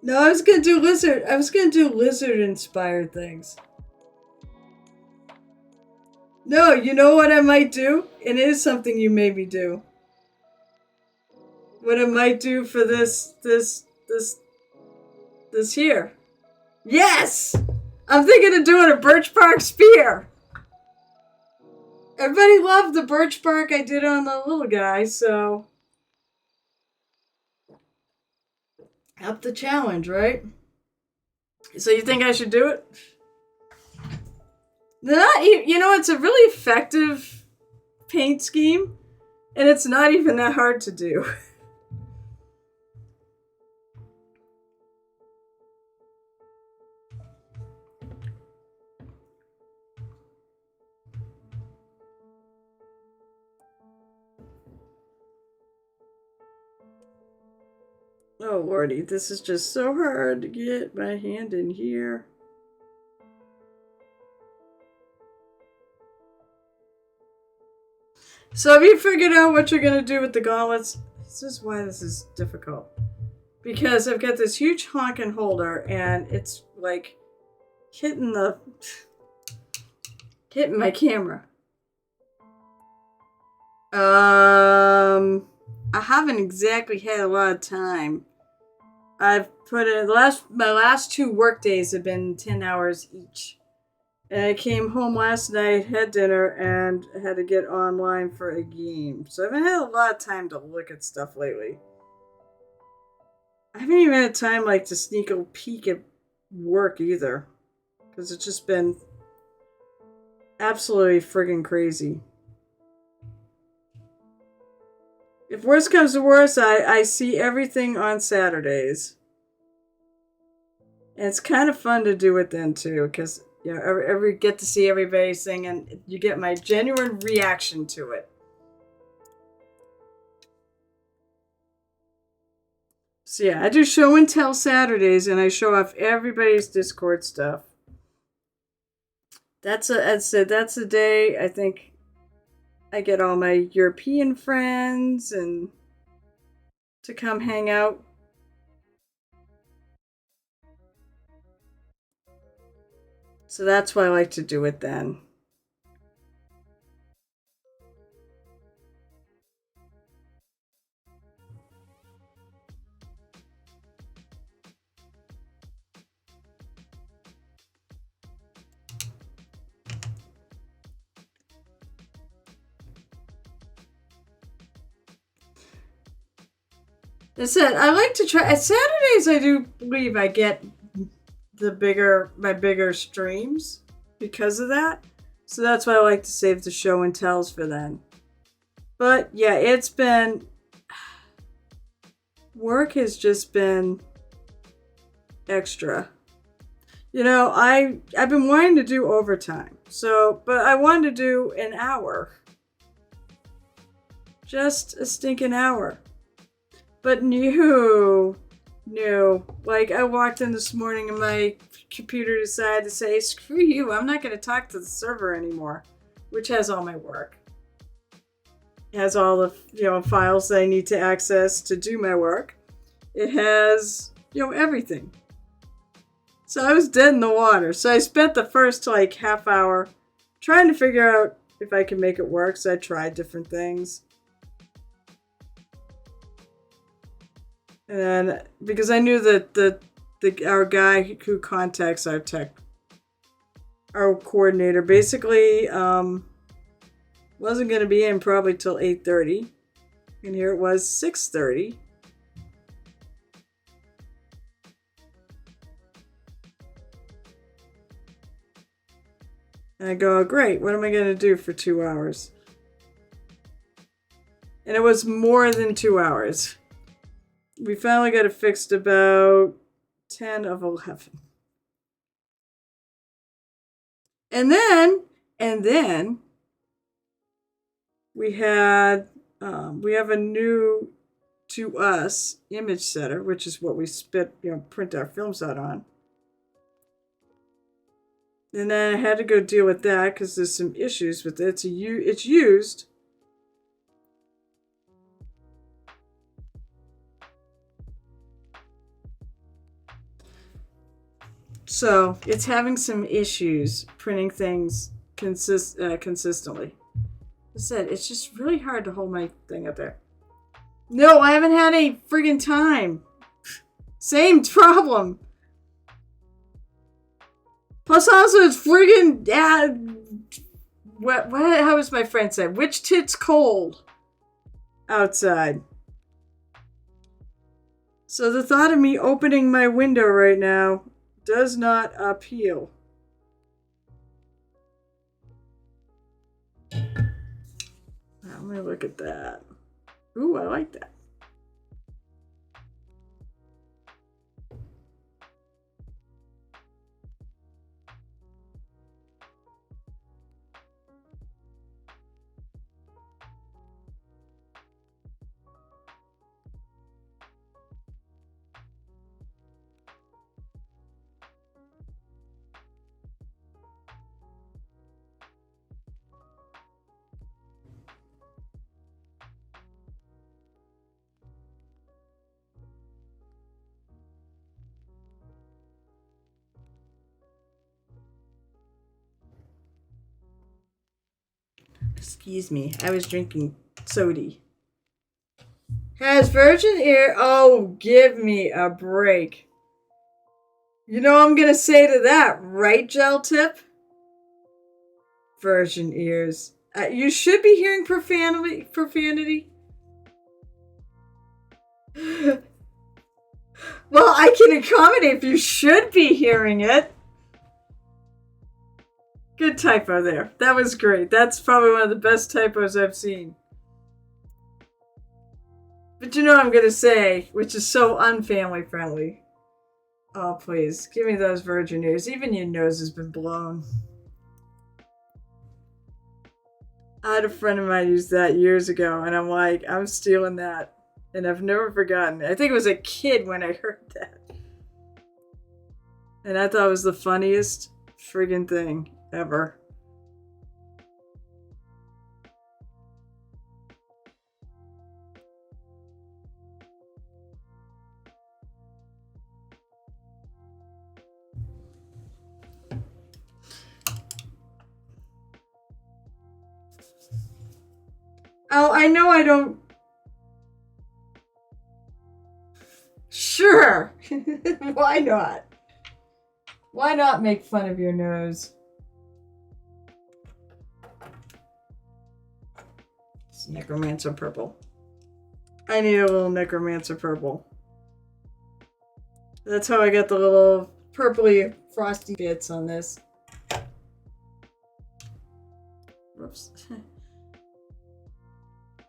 No, I was gonna do lizard. I was gonna do lizard-inspired things. No, you know what I might do? It is something you made me do. What I might do for this here. Yes! I'm thinking of doing a birch bark spear. Everybody loved the birch bark I did on the little guy, so up the challenge, right? So you think I should do it? Not, you know, it's a really effective paint scheme, and it's not even that hard to do. Oh lordy, this is just so hard to get my hand in here. So have you figured out what you're gonna do with the gauntlets? This is why this is difficult. Because I've got this huge honking holder and it's like hitting my camera. I haven't exactly had a lot of time. I've put in my last 2 work days have been 10 hours each. And I came home last night, had dinner, and had to get online for a game. So I haven't had a lot of time to look at stuff lately. I haven't even had time to sneak a peek at work either. Because it's just been absolutely friggin' crazy. If worse comes to worse, I see everything on Saturdays. And it's kind of fun to do it then too, because you know, every get to see everybody's thing, and you get my genuine reaction to it. So yeah, I do show and tell Saturdays, and I show off everybody's Discord stuff. That's a day I think I get all my European friends and to come hang out. So that's why I like to do it then. I said I like to try. At Saturdays, I do believe I get my bigger streams because of that. So that's why I like to save the show and tells for then. But yeah, it's been work has just been extra. You know, I've been wanting to do overtime. But I wanted to do an hour. Just a stinking hour. But no. Like, I walked in this morning and my computer decided to say, screw you, I'm not going to talk to the server anymore. Which has all my work. It has all the, files that I need to access to do my work. It has, everything. So I was dead in the water. So I spent the first, half hour trying to figure out if I could make it work. So I tried different things. And then, because I knew that our guy who contacts our coordinator, basically wasn't going to be in probably till 8:30, and here it was 6:30. And I go, great, what am I going to do for 2 hours? And it was more than 2 hours. We finally got it fixed about 10 of 11. And then we have a new, to us, image setter, which is what we print our films out on. And then I had to go deal with that because there's some issues with it. It's used. So it's having some issues printing things consistently. I said, it's just really hard to hold my thing up there. No, I haven't had any friggin' time. Same problem. Plus, also, it's friggin' how was my friend said? Which tit's cold outside? So the thought of me opening my window right now does not appeal. Let me look at that. Ooh, I like that. Excuse me, I was drinking soda. Has virgin ear? Oh, give me a break. You know what I'm gonna say to that, right, Gel Tip? Virgin ears. You should be hearing profanity. Well, I can accommodate if you should be hearing it. Good typo there. That was great. That's probably one of the best typos I've seen. But you know what I'm going to say, which is so unfamily friendly. Oh, please. Give me those virgin ears. Even your nose has been blown. I had a friend of mine use that years ago, and I'm like, I'm stealing that. And I've never forgotten. I think it was a kid when I heard that. And I thought it was the funniest friggin' thing ever. Oh, I know I don't. Sure. Why not? Why not make fun of your nose? It's necromancer purple. I need a little necromancer purple. That's how I got the little purpley frosty bits on this. Whoops.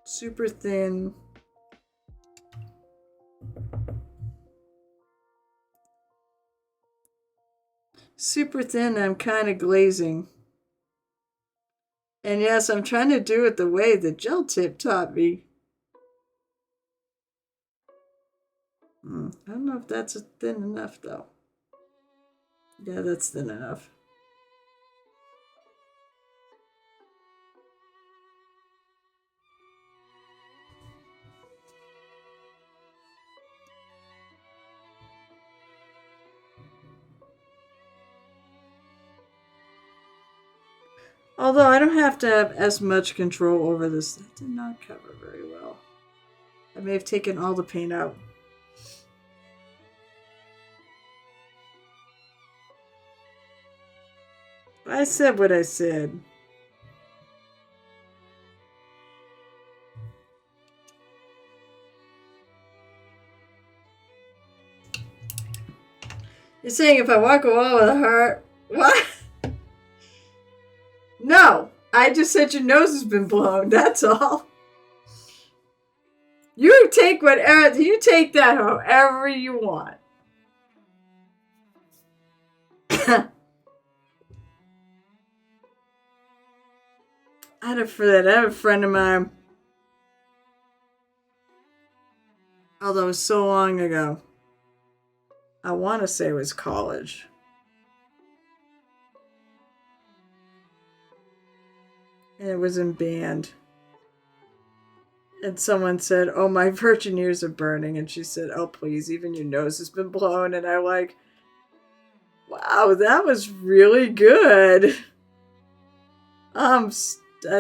Super thin. Super thin, I'm kind of glazing. And yes, I'm trying to do it the way the Gel Tip taught me. I don't know if that's thin enough, though. Yeah, that's thin enough. Although I don't have to have as much control over this. That did not cover very well. I may have taken all the paint out. I said what I said. You're saying if I walk a wall with a heart... What? No! I just said your nose has been blown, that's all. You take whatever... You take that however you want. I had a friend of mine... Although it was so long ago. I want to say it was college. And it was in band. And someone said, oh, my virgin ears are burning. And she said, oh, please, even your nose has been blown. And I'm like, wow, that was really good. I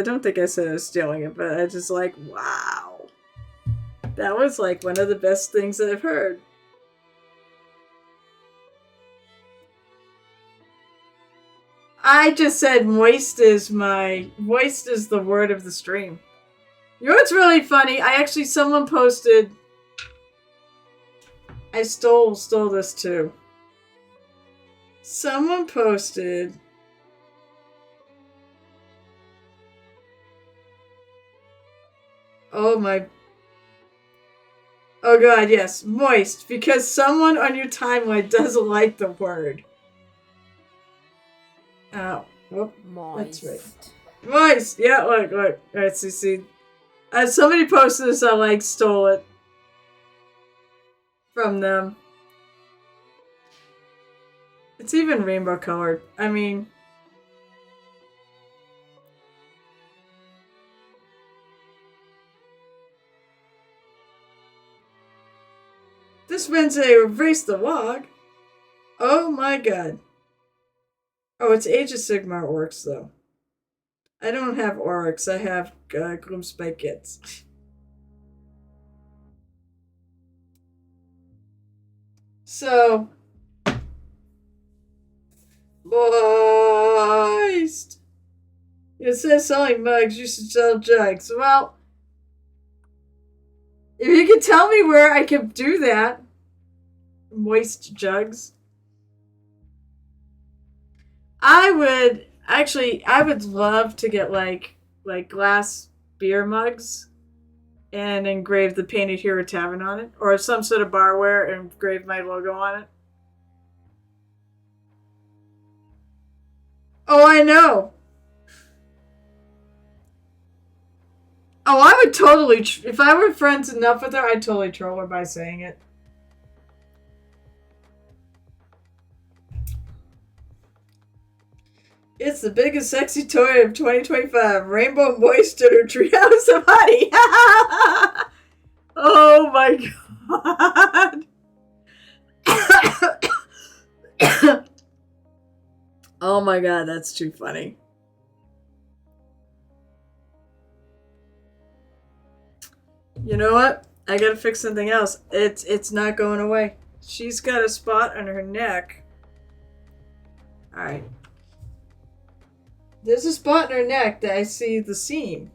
don't think I said I was stealing it, but I just like, wow. That was like one of the best things that I've heard. I just said moist is the word of the stream. You know what's really funny? Someone posted. I stole this too. Someone posted. Oh my. Oh god, yes, moist, because someone on your timeline doesn't like the word. Oh, whoop, moist. That's right. Moist, yeah, look. Alright, see. Somebody posted this, I stole it from them. It's even rainbow colored. I mean... This Wednesday, erase the log. Oh my god. Oh, it's Age of Sigmar orcs, though. I don't have orcs. I have Gloomspike Gits. So... Moist! It says selling mugs, you should sell jugs. Well... If you could tell me where I could do that... Moist jugs... I would love to get like glass beer mugs and engrave the Painted Hero Tavern on it, or some sort of barware and engrave my logo on it. Oh, I know. Oh, I would totally, if I were friends enough with her, I'd totally troll her by saying it. It's the biggest sexy toy of 2025. Rainbow Moist in her treehouse of honey. Oh my god. Oh my god, that's too funny. You know what? I gotta fix something else. It's not going away. She's got a spot on her neck. Alright. There's a spot in her neck that I see the seam.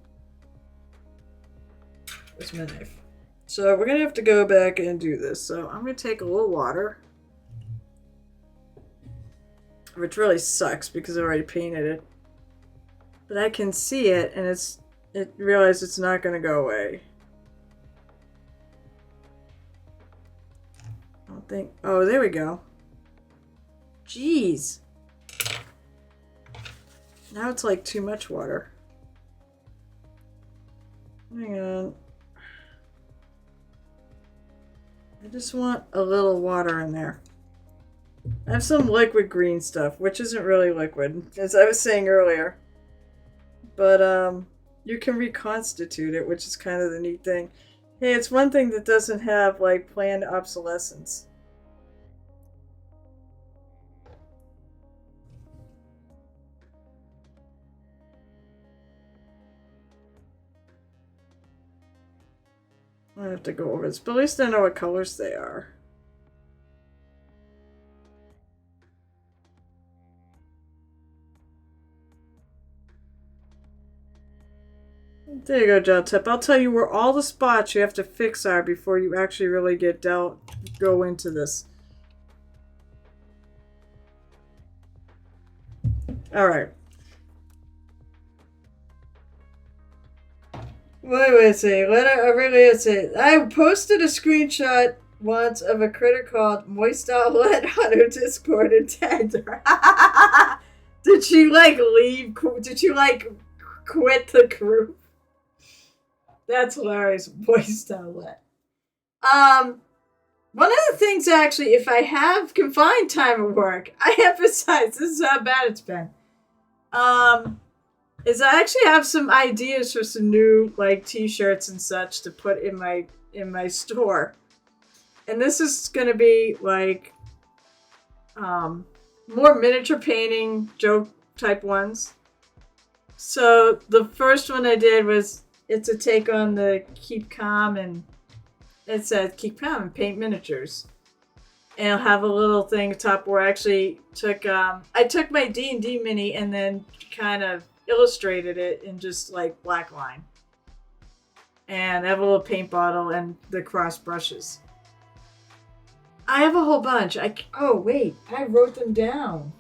Where's my knife? So we're going to have to go back and do this. So I'm going to take a little water. Which really sucks because I already painted it. But I can see it and it realized it's not going to go away. I don't think... Oh, there we go. Jeez. Now it's like too much water. Hang on. I just want a little water in there. I have some liquid green stuff, which isn't really liquid, as I was saying earlier. But, you can reconstitute it, which is kind of the neat thing. Hey, it's one thing that doesn't have, like, planned obsolescence. I have to go over this, but at least I know what colors they are. There you go, Gel Tip. I'll tell you where all the spots you have to fix are before you actually really go into this. Alright. Wait a second. I posted a screenshot once of a critter called Moist Outlet on her Discord and tagged her. Did she leave? Did she quit the group? That's hilarious. Moist Outlet. One of the things actually, if I have confined time at work, I emphasize, this is how bad it's been. Is I actually have some ideas for some new t-shirts and such to put in my store. And this is gonna be more miniature painting joke type ones. So the first one I did was it's a take on the Keep Calm, and it said Keep Calm and paint miniatures. And I'll have a little thing at the top where I actually took my D&D mini and then kind of illustrated it in just black line. And I have a little paint bottle and the cross brushes. I have a whole bunch. Oh wait, I wrote them down.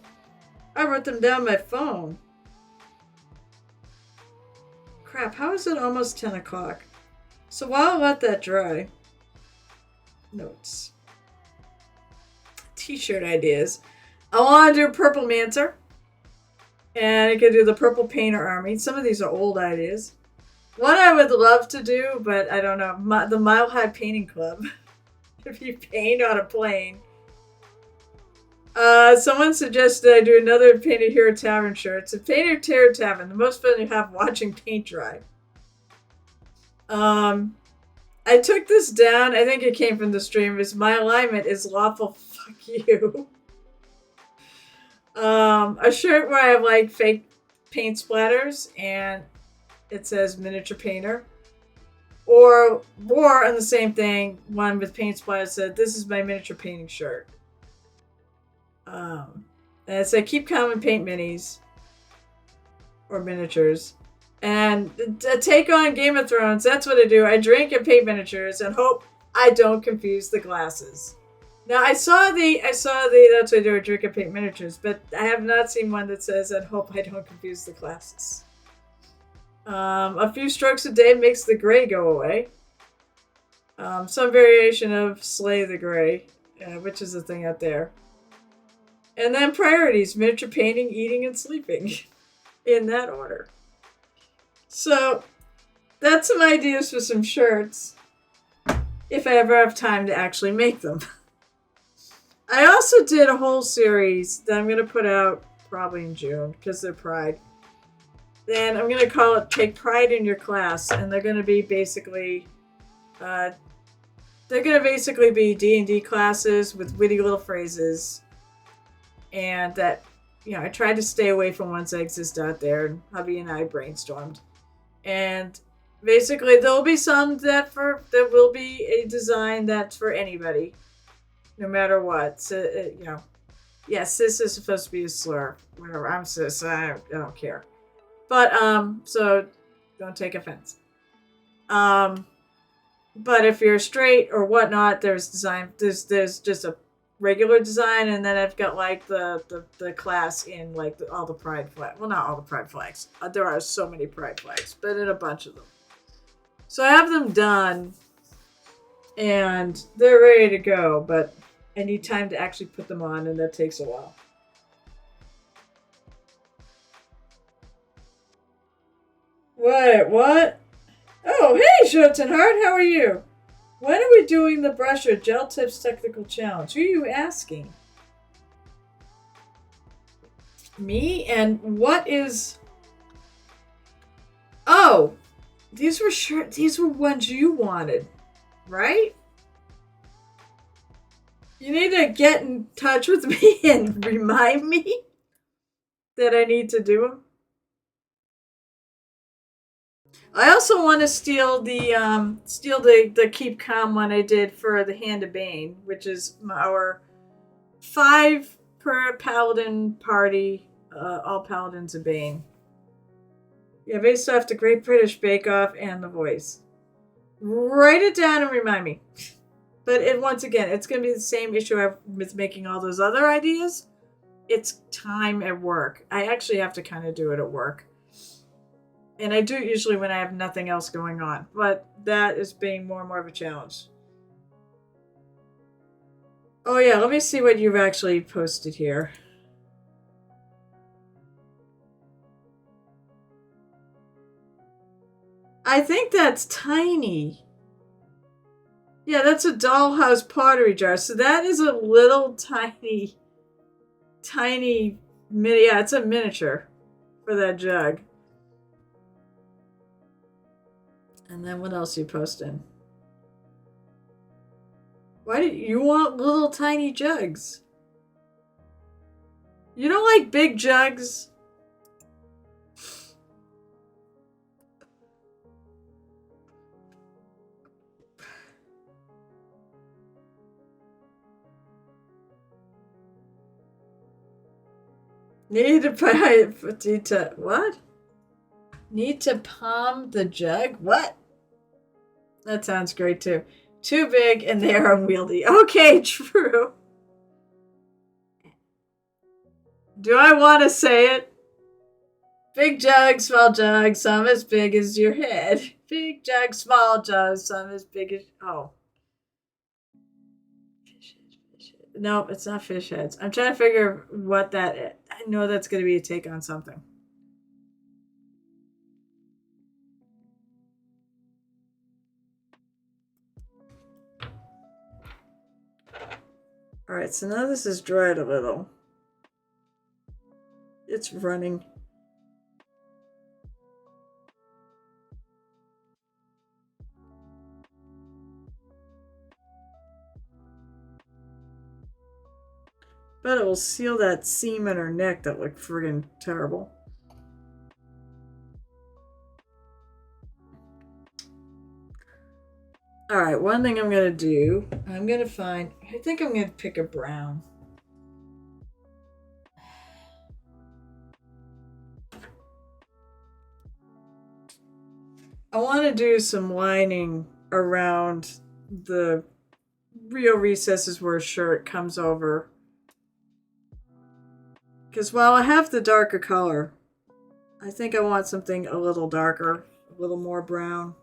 I wrote them down on my phone. Crap, how is it almost 10 o'clock? So while I let that dry, notes. T-shirt ideas. I want to do Purple Mancer. And I could do the Purple Painter Army. Some of these are old ideas. One I would love to do, but I don't know. The Mile High Painting Club. If you paint on a plane. Someone suggested I do another Painted Hero Tavern shirt. It's a Painted Hero Tavern. The most fun you have watching paint dry. I took this down. I think it came from the stream. My alignment is lawful. Fuck you. A shirt where I have fake paint splatters and it says miniature painter. Or more on the same thing, one with paint splatters said, "This is my miniature painting shirt." And it said, "Keep calm and paint minis." Or miniatures. And a take on Game of Thrones, that's what I do. I drink and paint miniatures and hope I don't confuse the glasses. Now I saw the that's what I do, I drink and paint miniatures, but I have not seen one that says I hope I don't confuse the glasses. A few strokes a day makes the gray go away. Some variation of Slay the Gray, which is a thing out there. And then priorities, miniature painting, eating, and sleeping. In that order. So, that's some ideas for some shirts. If I ever have time to actually make them. I also did a whole series that I'm going to put out probably in June because they're Pride. Then I'm going to call it Take Pride in Your Class. And they're going to be basically... they're going to basically be D&D classes with witty little phrases. And that... I tried to stay away from ones that exist out there, and hubby and I brainstormed. And basically, there'll be some that will be a design that's for anybody, no matter what. So, cis is supposed to be a slur. Whatever, I'm cis, I don't care. But, so, don't take offense. But if you're straight or whatnot, there's just a regular design, and then I've got the class in all the pride flags. Well, not all the pride flags. There are so many pride flags, but in a bunch of them. So I have them done, and they're ready to go, but I need time to actually put them on, and that takes a while. What? Oh, hey, Shoten Heart, how are you? When are we doing the Brusher Gel Tips Technical Challenge? Who are you asking? Me? And what is... Oh! These were ones you wanted, right? You need to get in touch with me and remind me that I need to do them. I also want to steal the Keep Calm one I did for the Hand of Bane, which is our 5 per paladin party, all paladins of Bane. Yeah, based off the Great British Bake Off and The Voice. Write it down and remind me. But once again, it's going to be the same issue with making all those other ideas. It's time at work. I actually have to kind of do it at work. And I do it usually when I have nothing else going on. But that is being more and more of a challenge. Oh, yeah, let me see what you've actually posted here. I think that's tiny. Yeah, that's a dollhouse pottery jar. So that is a little tiny, tiny mini. Yeah, it's a miniature for that jug. And then what else you posting? Why do you want little tiny jugs? You don't like big jugs? Need to what? Need to palm the jug? What? That sounds great too. Too big and they're unwieldy. Okay, true. Do I want to say it? Big jug, small jug, some as big as your head. Big jug, small jug, some as big as... Oh. Fish head. No, it's not fish heads. I'm trying to figure what that is. I know that's going to be a take on something. Alright, so now this is dried a little. It's running. But it will seal that seam in her neck that looked friggin' terrible. Alright, one thing I'm gonna do, I'm gonna find, I think I'm gonna pick a brown. I want to do some lining around the real recesses where a shirt comes over. Because while I have the darker color, I think I want something a little darker, a little more brown.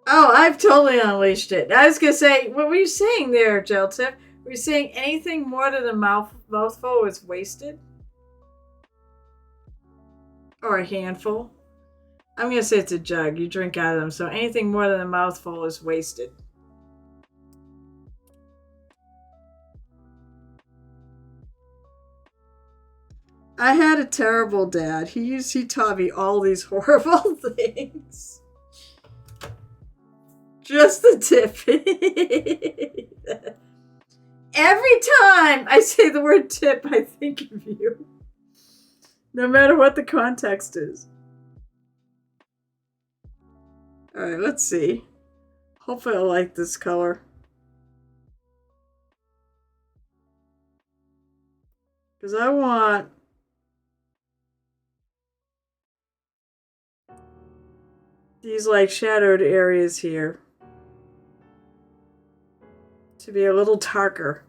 Oh, I've totally unleashed it. I was going to say, what were you saying there, Geltip? Were you saying anything more than a mouthful is wasted? Or a handful? I'm going to say it's a jug. You drink out of them, so anything more than a mouthful is wasted. I had a terrible dad. He taught me all these horrible things. Just the tip. Every time I say the word tip, I think of you. No matter what the context is. Alright, let's see. Hopefully I'll like this color. Because I want... these like shadowed areas here to be a little darker.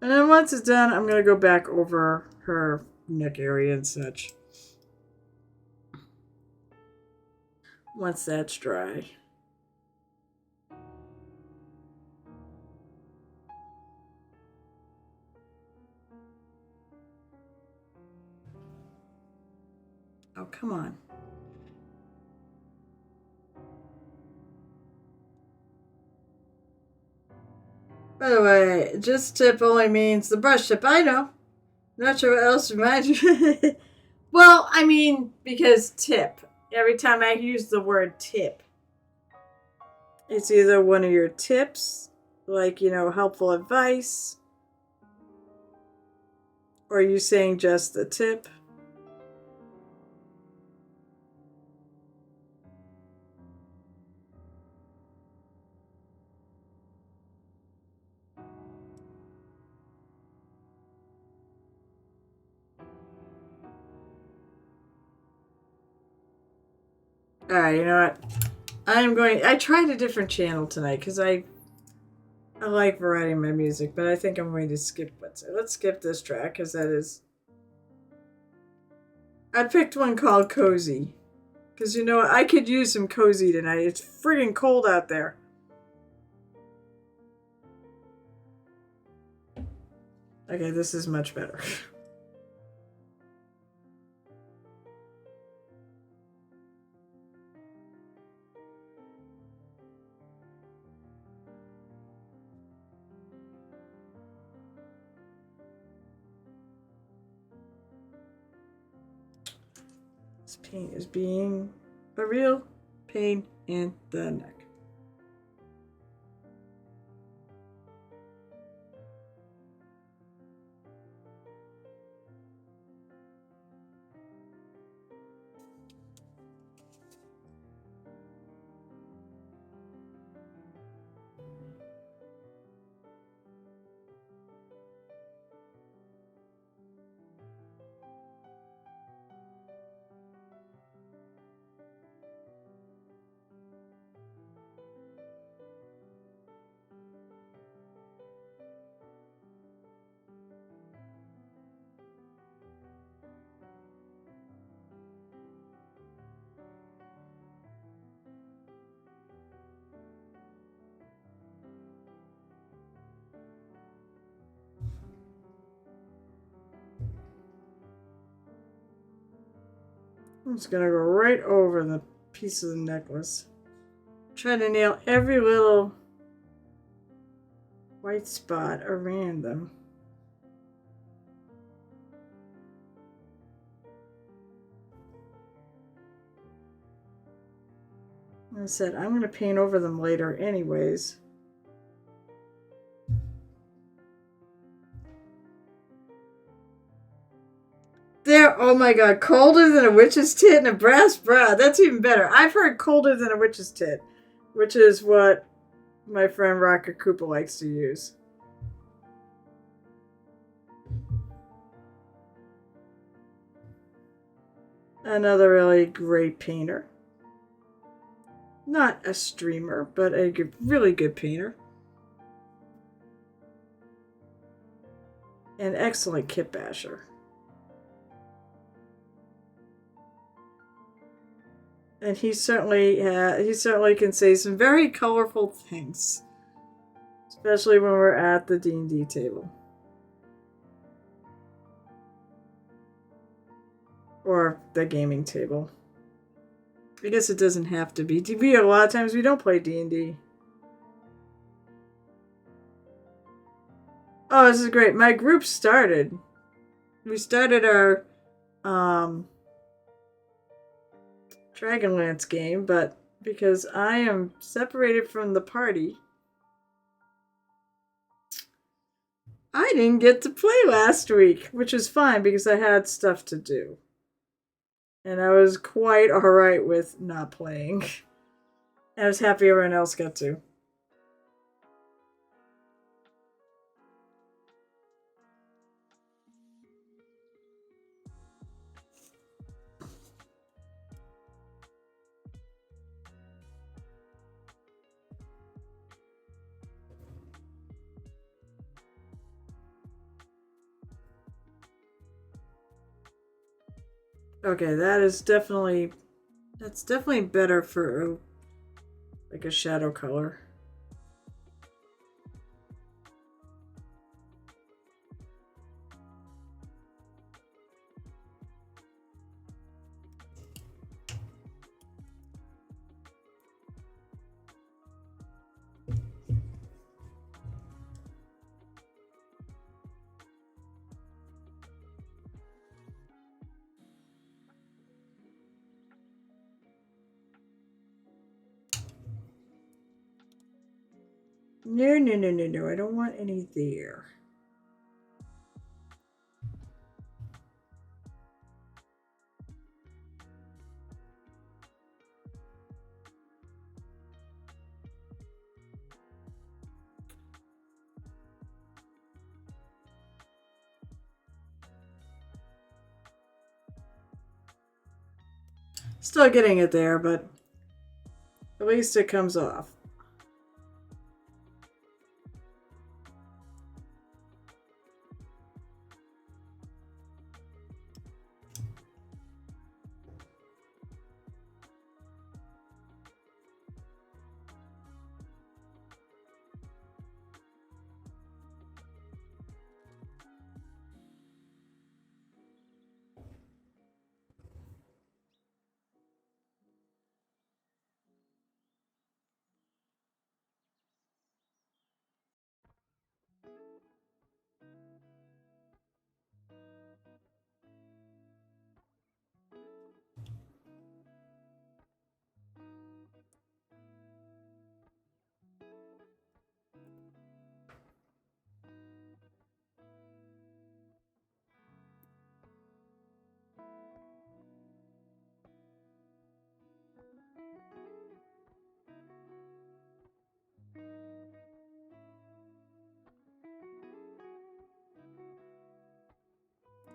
And then once it's done, I'm going to go back over her neck area and such. Once that's dry. Oh, come on. By the way, just tip only means the brush tip. I know. Not sure what else reminds you. Well, I mean, because tip. Every time I use the word tip, it's either one of your tips, like, helpful advice, or are you saying just the tip? Alright, you know what? I tried a different channel tonight because I like variety in my music, but I think I'm going to skip what's it. Let's skip this track because that is. I picked one called Cozy. Because you know what? I could use some cozy tonight. It's friggin' cold out there. Okay, this is much better. This pain is being a real pain in the neck. I'm just gonna go right over the piece of the necklace. Try to nail every little white spot around them. Like I said, I'm going to paint over them later anyways. There, oh my god, colder than a witch's tit and a brass bra. That's even better. I've heard colder than a witch's tit, which is what my friend Rocker Koopa likes to use. Another really great painter. Not a streamer, but a really good painter. An excellent kit basher. And he certainly can say some very colorful things, especially when we're at the D&D table. Or the gaming table. I guess it doesn't have to be. A lot of times we don't play D&D. Oh, this is great. My group started. We started our Dragonlance game, but because I am separated from the party, I didn't get to play last week, which is fine because I had stuff to do. And I was quite alright with not playing. I was happy everyone else got to. Okay, that's definitely better for like a shadow color. No, no, no, no, no. I don't want any there. Still getting it there, but at least it comes off.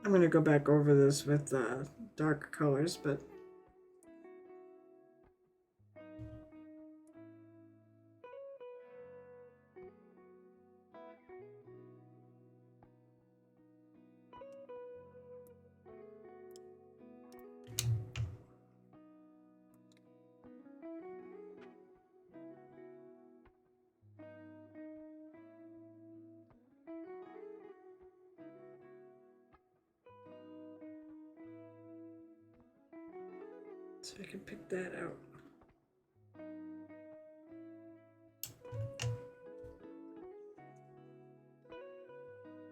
I'm gonna go back over this with dark colors, but so I can pick that out.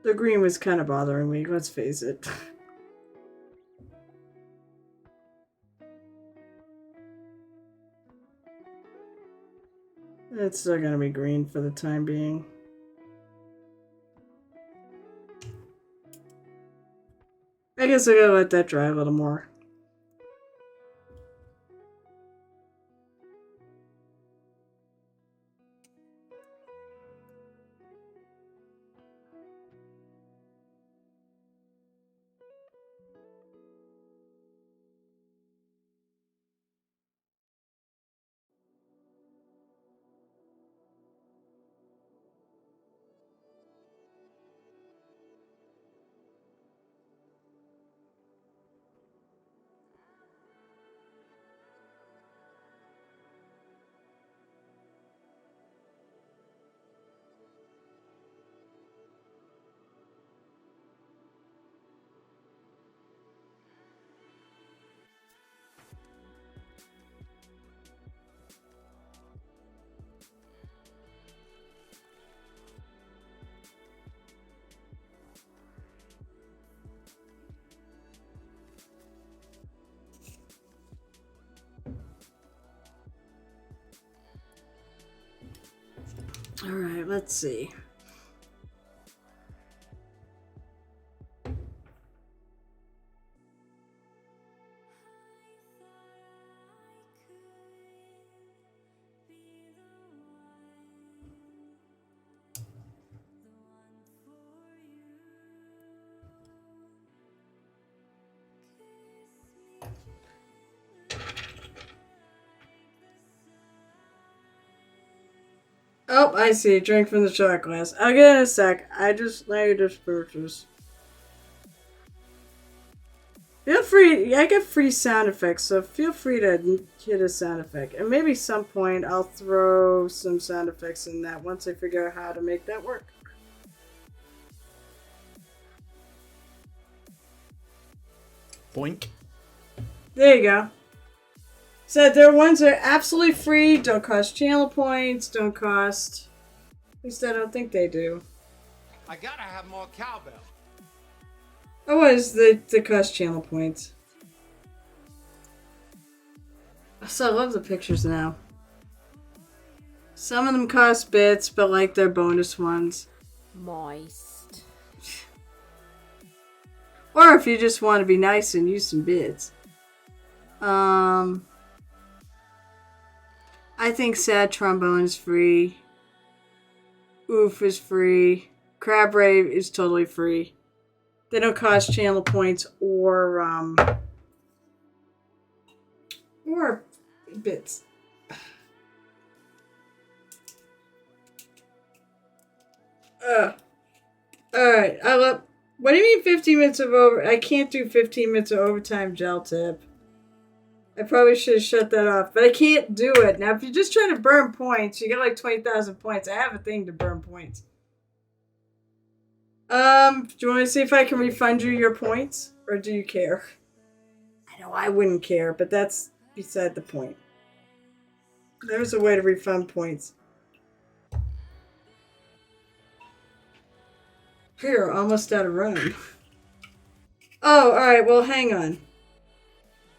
The green was kind of bothering me, let's face it. It's still gonna be green for the time being. I guess I gotta let that dry a little more. All right, let's see. Oh, I see. Drink from the shot glass. I'll get in a sec. I just laid the purchase. Feel free. I get free sound effects, so feel free to hit a sound effect. And maybe some point I'll throw some sound effects in that once I figure out how to make that work. Boink. There you go. So there are ones that are absolutely free, don't cost channel points, don't cost... At least I don't think they do. I gotta have more cowbell. Oh, what is the cost channel points? So I love the pictures now. Some of them cost bits, but like they're bonus ones. Moist. Or if you just want to be nice and use some bits. I think Sad Trombone is free. Oof is free. Crab Rave is totally free. They don't cost channel points or bits. Alright, I love... What do you mean 15 minutes of over... I can't do 15 minutes of overtime gel tip. I probably should have shut that off, but I can't do it. Now, if you're just trying to burn points, you get like 20,000 points. I have a thing to burn points. Do you want me to see if I can refund you your points? Or do you care? I know I wouldn't care, but that's beside the point. There's a way to refund points. Here, almost out of room. Oh, alright, well, hang on.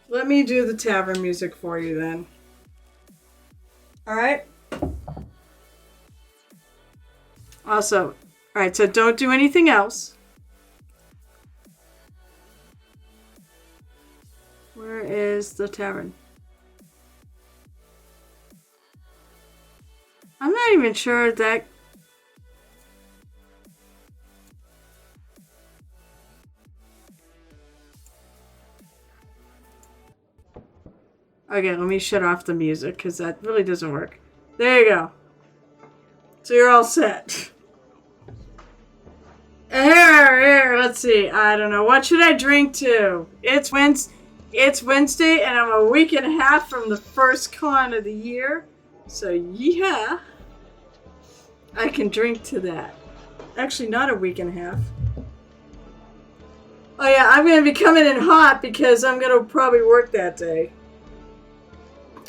Let me do the tavern music for you then. Alright? Also, alright, so don't do anything else. Where is the tavern? I'm not even sure that... Okay, let me shut off the music because that really doesn't work. There you go. So you're all set. Here, let's see. I don't know. What should I drink to? It's Wednesday and I'm a week and a half from the first con of the year. So yeah, I can drink to that. Actually, not a week and a half. Oh yeah, I'm going to be coming in hot because I'm going to probably work that day.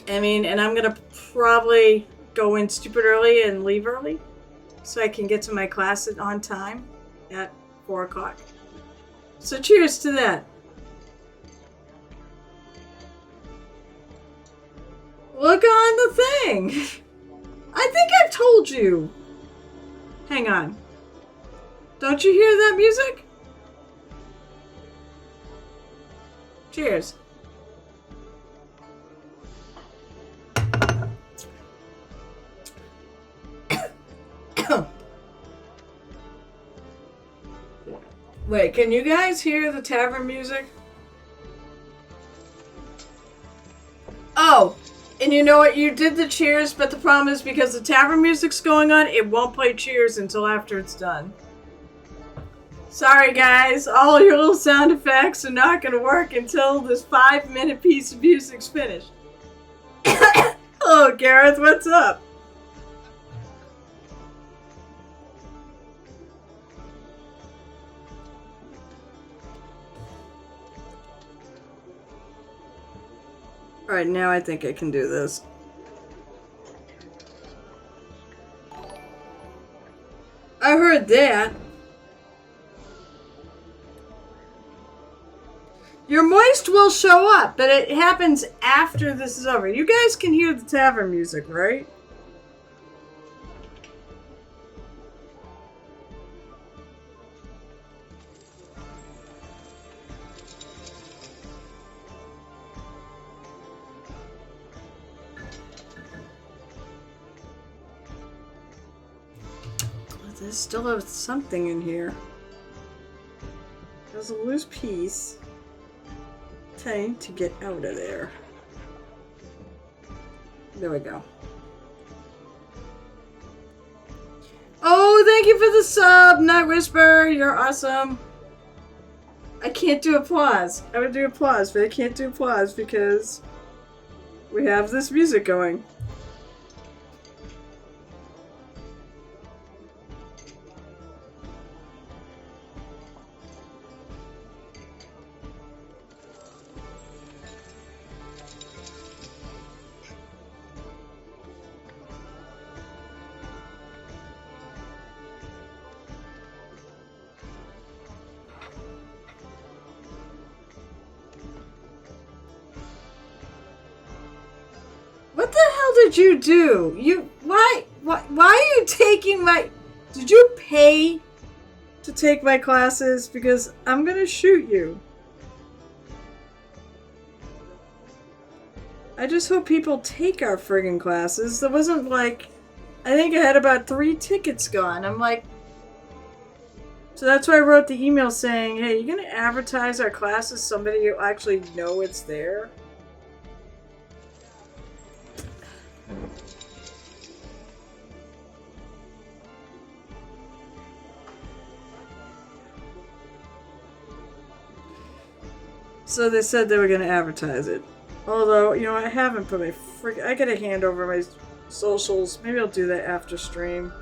I mean, and I'm going to probably go in stupid early and leave early so I can get to my class on time at 4 o'clock. So cheers to that. Look on the thing. I think I've told you. Hang on. Don't you hear that music? Cheers. Wait, can you guys hear the tavern music? Oh, and you know what? You did the cheers, but the problem is because the tavern music's going on, it won't play cheers until after it's done. Sorry guys, all your little sound effects are not going to work until this 5-minute piece of music's finished. Hello Gareth, what's up? Alright, now I think I can do this. I heard that. Your moist will show up, but it happens after this is over. You guys can hear the tavern music, right? There's still something in here. There's a loose piece. Time to get out of there. There we go. Oh, thank you for the sub, Night Whisper. You're awesome. I can't do applause. I would do applause, but I can't do applause because we have this music going. What the hell did you do? Why are you taking my... Did you pay to take my classes? Because I'm gonna shoot you. I just hope people take our friggin' classes. There wasn't like... I think I had about 3 tickets gone. I'm like... So that's why I wrote the email saying, hey, you gonna advertise our classes so somebody will actually know it's there? So they said they were gonna advertise it. Although, you know, I haven't put my I gotta hand over my socials. Maybe I'll do that after stream.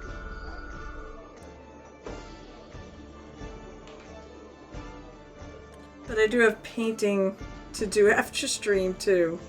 But I do have painting to do after stream too.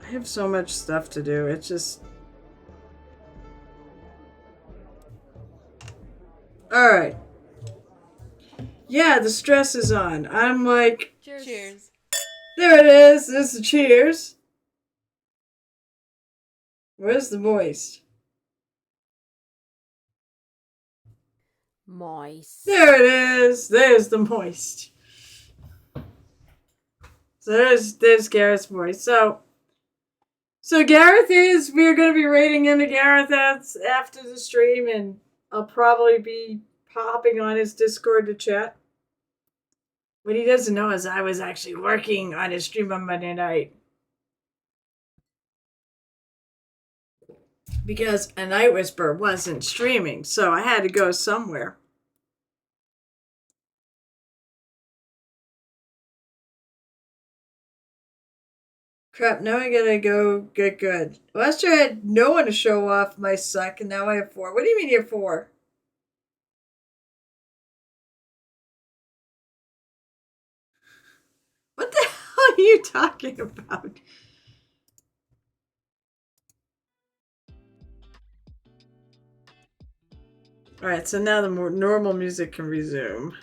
I have so much stuff to do. It's just... Alright. Yeah, the stress is on. I'm like... Cheers. There it is. There's the cheers. Where's the moist? Moist. There it is. There's the moist. So there's Garrett's voice. So Gareth is, we're going to be raiding into Gareth after the stream, and I'll probably be popping on his Discord to chat. What he doesn't know is I was actually working on his stream on Monday night. Because a Night Whisper wasn't streaming, so I had to go somewhere. Crap, now I gotta go get good. Last year I had no one to show off my suck, and now I have 4. What do you mean you have 4? What the hell are you talking about? Alright, so now the more normal music can resume.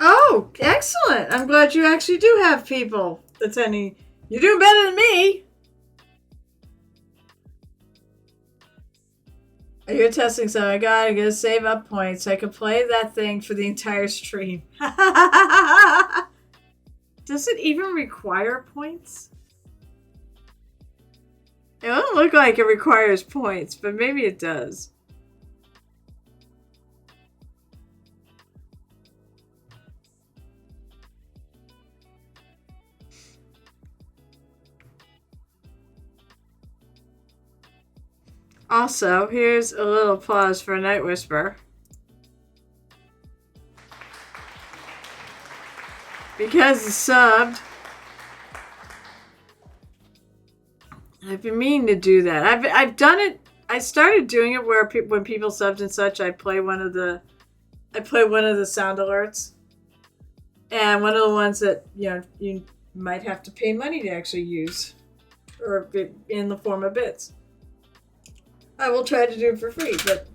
Oh, excellent. I'm glad you actually do have people attending. You're doing better than me. You're testing, so I gotta save up points. I can play that thing for the entire stream. Does it even require points? It doesn't look like it requires points, but maybe it does. Also, here's a little applause for Night Whisper. Because it's subbed. I've been meaning to do that. I've done it. I started doing it where when people subbed and such, I play one of the sound alerts, and one of the ones that you might have to pay money to actually use, or in the form of bits. I will try to do it for free, but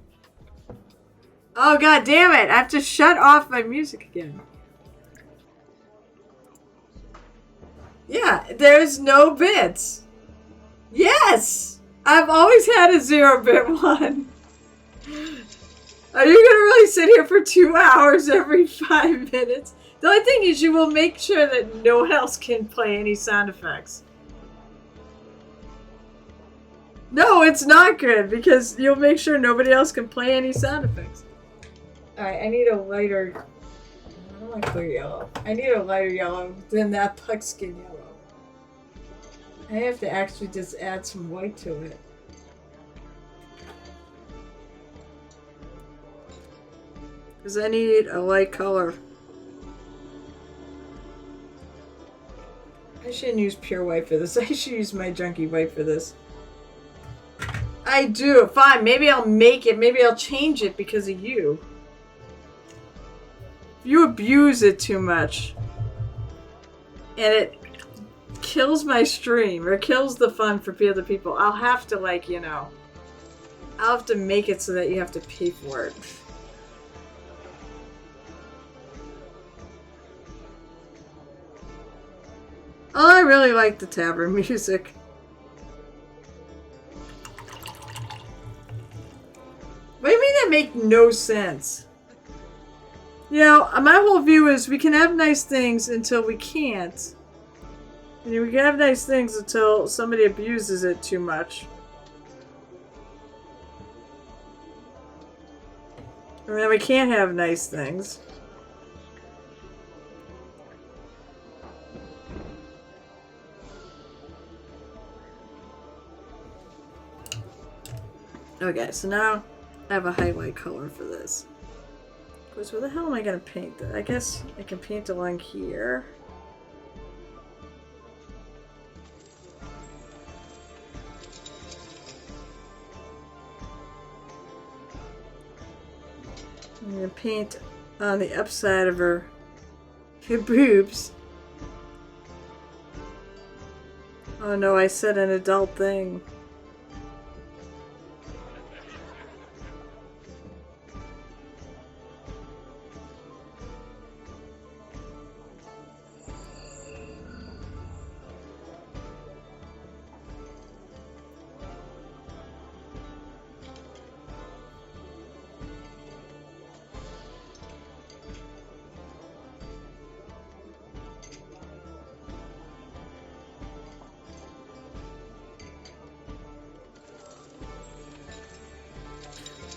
oh god damn it! I have to shut off my music again. Yeah, there's no bits. Yes! I've always had a 0-bit one. Are you gonna really sit here for 2 hours every 5 minutes? The only thing is you will make sure that no one else can play any sound effects. No, it's not good because you'll make sure nobody else can play any sound effects. Alright, I need a lighter... I don't want clear yellow. I need a lighter yellow than that buckskin yellow. I have to actually just add some white to it. Because I need a light color. I shouldn't use pure white for this. I should use my junky white for this. I do. Fine. Maybe I'll make it. Maybe I'll change it because of you. If you abuse it too much. And it kills my stream. Or kills the fun for other people. I'll have to like, you know. I'll have to make it so that you have to pay for it. Oh, I really like the Tavern music. What do you mean that make no sense? You know, my whole view is we can have nice things until we can't. And we can have nice things until somebody abuses it too much. And then we can't have nice things. Okay, so now I have a highlight color for this. Of course, where the hell am I gonna paint that? I guess I can paint along here. I'm gonna paint on the upside of her boobs. Oh no, I said an adult thing.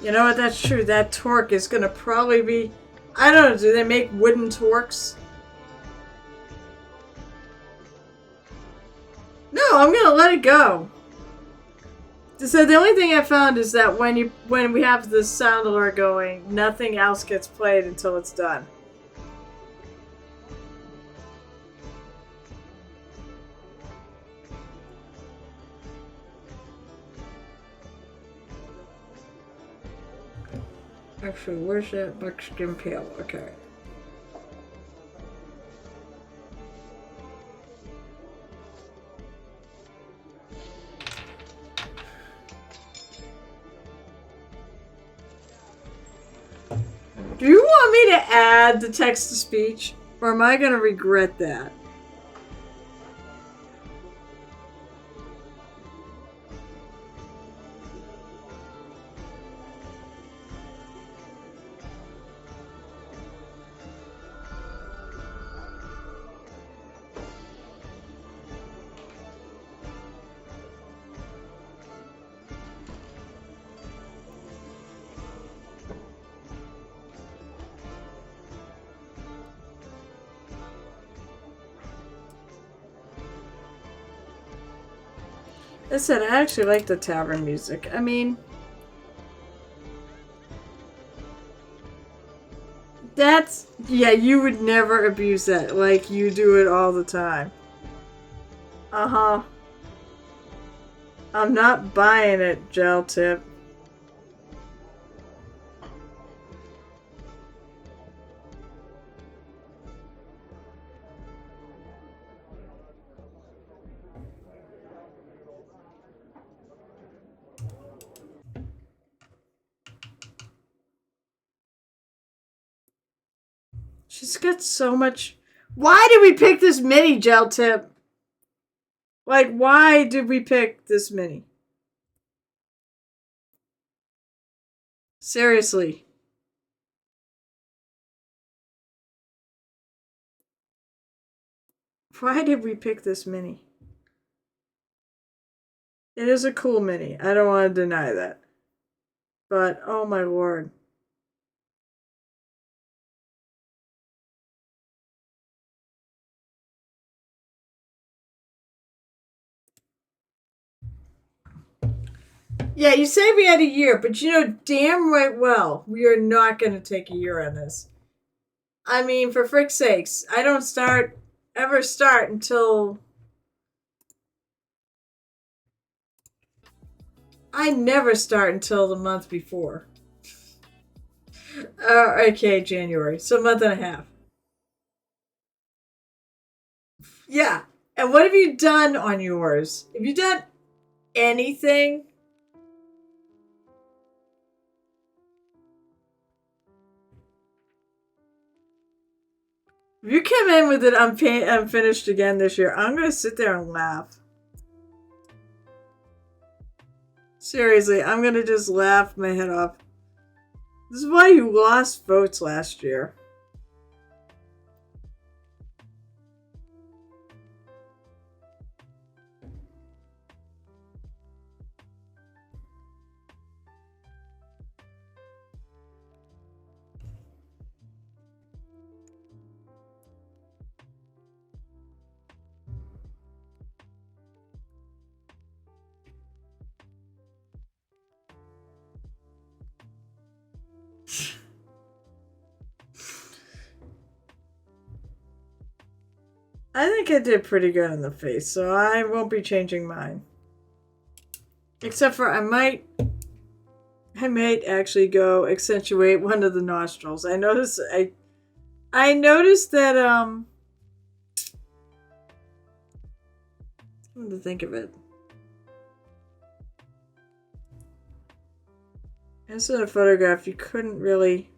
You know what, that's true. That torque is gonna probably be... I don't know, do they make wooden torques? No, I'm gonna let it go. So the only thing I found is that when we have the sound alert going, nothing else gets played until it's done. Actually, where's that buckskin pail? Okay. Do you want me to add the text-to-speech? Or am I going to regret that? I said, I actually like the Tavern music. I mean... That's... Yeah, you would never abuse that. Like, you do it all the time. Uh-huh. I'm not buying it, Gel Tip. She's got so much... Why did we pick this mini, Gel Tip? Like, why did we pick this mini? Seriously. Why did we pick this mini? It is a cool mini. I don't want to deny that. But, oh my lord. Yeah, you say we had a year, but you know damn right well we are not going to take a year on this. I mean, for frick's sakes, I don't ever start until... I never start until the month before. Okay, January. So a month and a half. Yeah. And what have you done on yours? Have you done anything? If you come in with it unfinished again this year, I'm going to sit there and laugh. Seriously, I'm going to just laugh my head off. This is why you lost votes last year. I think I did pretty good in the face, so I won't be changing mine. Except for I might actually go accentuate one of the nostrils. I noticed that come to think of it. As in a photograph, you couldn't really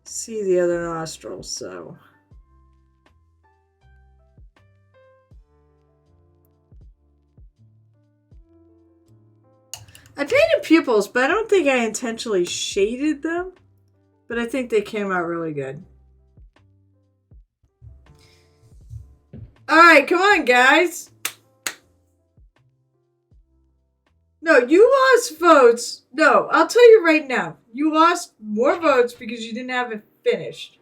see the other nostril, so I painted pupils, but I don't think I intentionally shaded them. But I think they came out really good. Alright, come on, guys. No, you lost votes. No, I'll tell you right now. You lost more votes because you didn't have it finished.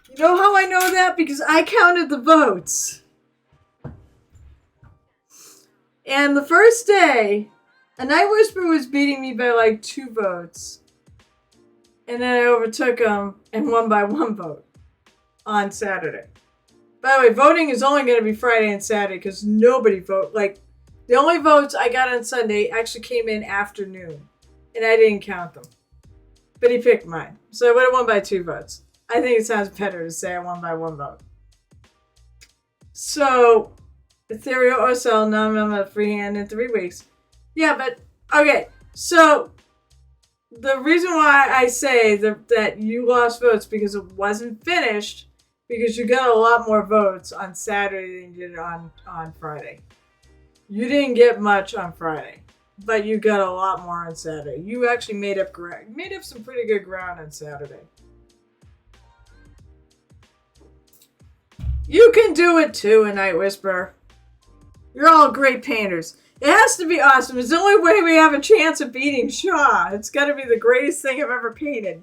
You know how I know that? Because I counted the votes. And the first day, a Night Whisperer was beating me by like 2 votes. And then I overtook him and won by 1 vote on Saturday. By the way, voting is only going to be Friday and Saturday because nobody vote. Like, the only votes I got on Sunday actually came in afternoon. And I didn't count them. But he picked mine. So I would have won by 2 votes. I think it sounds better to say I won by 1 vote. So, Ethereal Orcel, now I'm a freehand in 3 weeks. Yeah, but, okay. So, the reason why I say that you lost votes because it wasn't finished, because you got a lot more votes on Saturday than you did on Friday. You didn't get much on Friday, but you got a lot more on Saturday. You actually made up some pretty good ground on Saturday. You can do it too, a Night Whisperer. You're all great painters. It has to be awesome. It's the only way we have a chance of beating Shaw. It's got to be the greatest thing I've ever painted.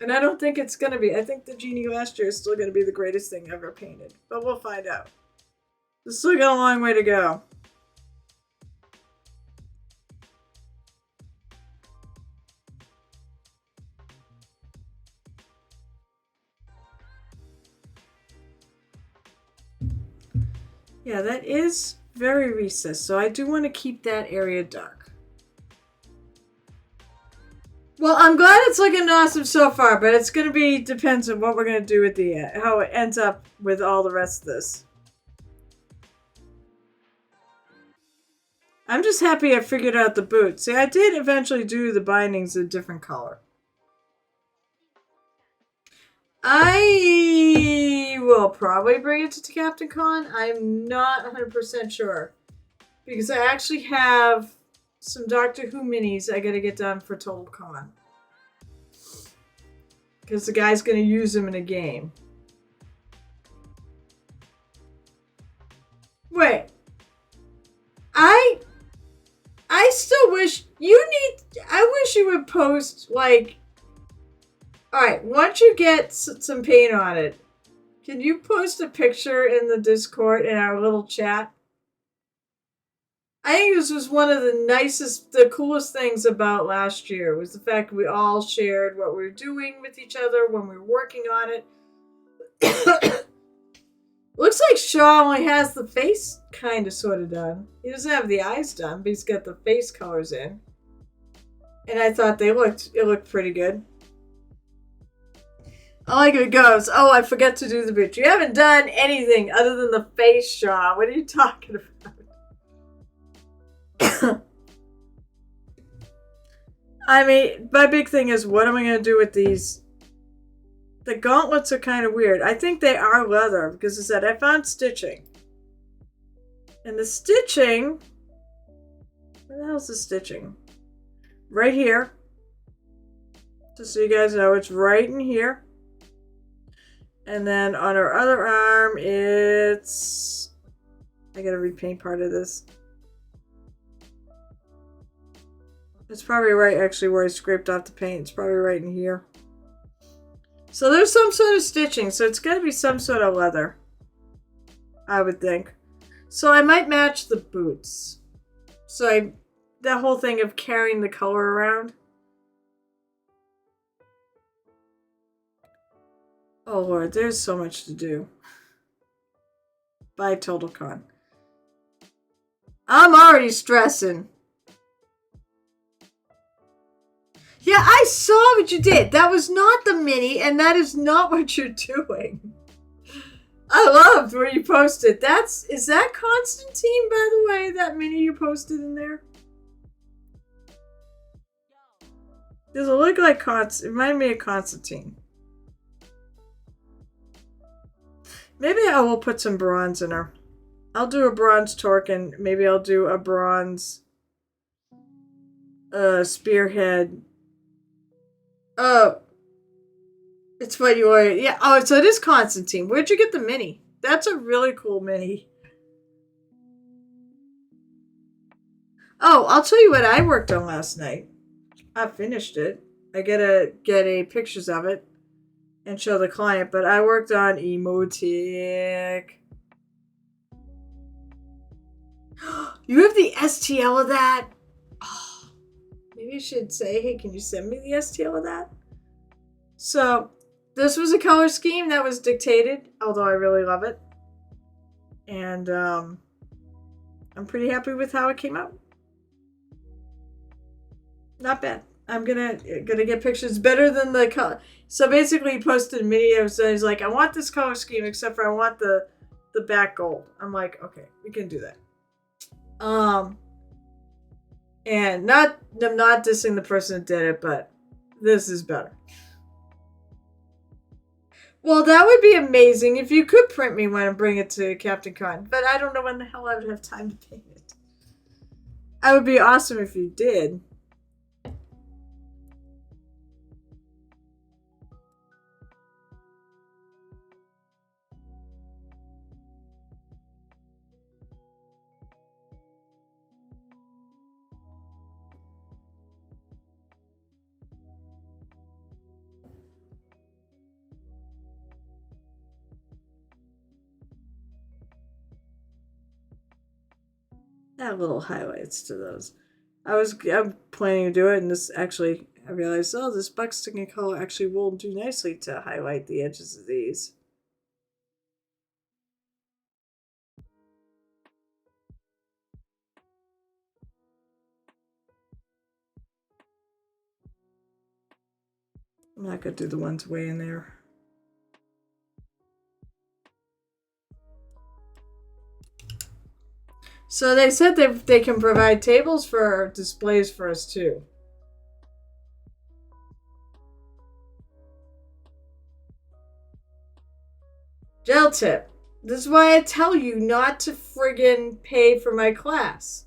And I don't think it's going to be. I think the Genie last year is still going to be the greatest thing ever painted. But we'll find out. It's still got a long way to go. Yeah, that is very recessed, so I do want to keep that area dark. Well, I'm glad it's looking awesome so far, but it's going to be, depends on what we're going to do at the end, how it ends up with all the rest of this. I'm just happy I figured out the boot. See, I did eventually do the bindings a different color. I will probably bring it to Captain Con. I'm not 100% sure. Because I actually have some Doctor Who minis I gotta get done for Total Con. Because the guy's gonna use them in a game. Wait. I still wish I wish you would post like, alright, once you get some paint on it, can you post a picture in the Discord in our little chat? I think this was one of the coolest things about last year was the fact that we all shared what we were doing with each other when we were working on it. Looks like Shaw only has the face kind of sort of done. He doesn't have the eyes done, but he's got the face colors in. And I thought it looked pretty good. I like it goes, oh, I forgot to do the bitch. You haven't done anything other than the face, Shaw. What are you talking about? I mean, my big thing is, what am I going to do with these? The gauntlets are kind of weird. I think they are leather because it said I found stitching. And the stitching... Where the hell's the stitching? Right here. Just so you guys know, it's right in here. And then on her other arm, it's... I gotta repaint part of this. It's probably right, actually, where I scraped off the paint. It's probably right in here. So there's some sort of stitching, so it's gotta be some sort of leather. I would think. So I might match the boots. So that whole thing of carrying the color around. Oh Lord, there's so much to do. Bye, Total Con. I'm already stressing. Yeah, I saw what you did. That was not the mini, and that is not what you're doing. I loved where you posted. Is that Constantine, by the way? That mini you posted in there? Does it look like Constantine? It reminded me of Constantine. Maybe I will put some bronze in her. I'll do a bronze torque, and maybe I'll do a bronze spearhead. Oh. It's what you are. Yeah. Oh, so it is Constantine. Where'd you get the mini? That's a really cool mini. Oh, I'll tell you what I worked on last night. I finished it. I gotta get pictures of it and show the client, but I worked on Emotic. You have the STL of that? Oh, maybe you should say, hey, can you send me the STL of that? So, this was a color scheme that was dictated, although I really love it. And I'm pretty happy with how it came out. Not bad. I'm gonna get pictures better than the color. So basically, he posted a mini. He's like, I want this color scheme, except for I want the back gold. I'm like, okay, we can do that. And I'm not dissing the person that did it, but this is better. Well, that would be amazing if you could print me one and bring it to Captain Con. But I don't know when the hell I would have time to paint it. It would be awesome if you did. Add little highlights to those. I'm planning to do it, and this actually, I realized, oh, this buckskin color actually will do nicely to highlight the edges of these. I'm not going to do the ones way in there. So they said they can provide tables for displays for us too. Gel tip. This is why I tell you not to friggin' pay for my class.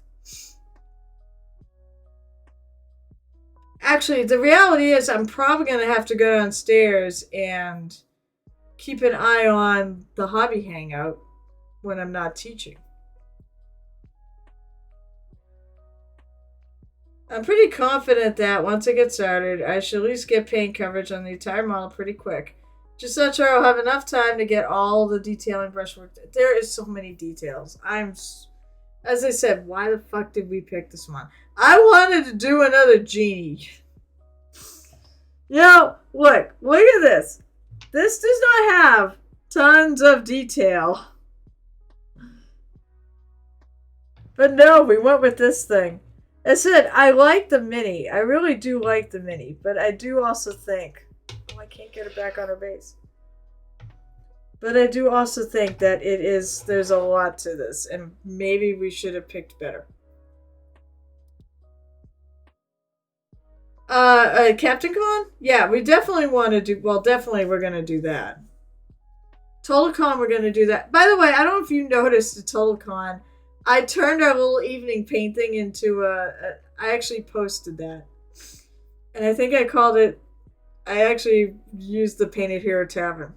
Actually, the reality is I'm probably going to have to go downstairs and keep an eye on the hobby hangout when I'm not teaching. I'm pretty confident that once I get started, I should at least get paint coverage on the entire model pretty quick. Just not sure I'll have enough time to get all the detailing brushwork. There is so many details. As I said, why the fuck did we pick this one? I wanted to do another genie. Look at this. This does not have tons of detail. But no, we went with this thing. I said, I like the mini. I really do like the mini. But I do also think... Oh, I can't get it back on her base. But I do also think that there's a lot to this. And maybe we should have picked better. Captain Con? Yeah, we definitely want to do... Well, definitely we're going to do that. Total Con, we're going to do that. By the way, I don't know if you noticed at Total Con... I turned our little evening paint thing into I actually posted that. And I think I called it... I actually used the Painted Hero Tavern.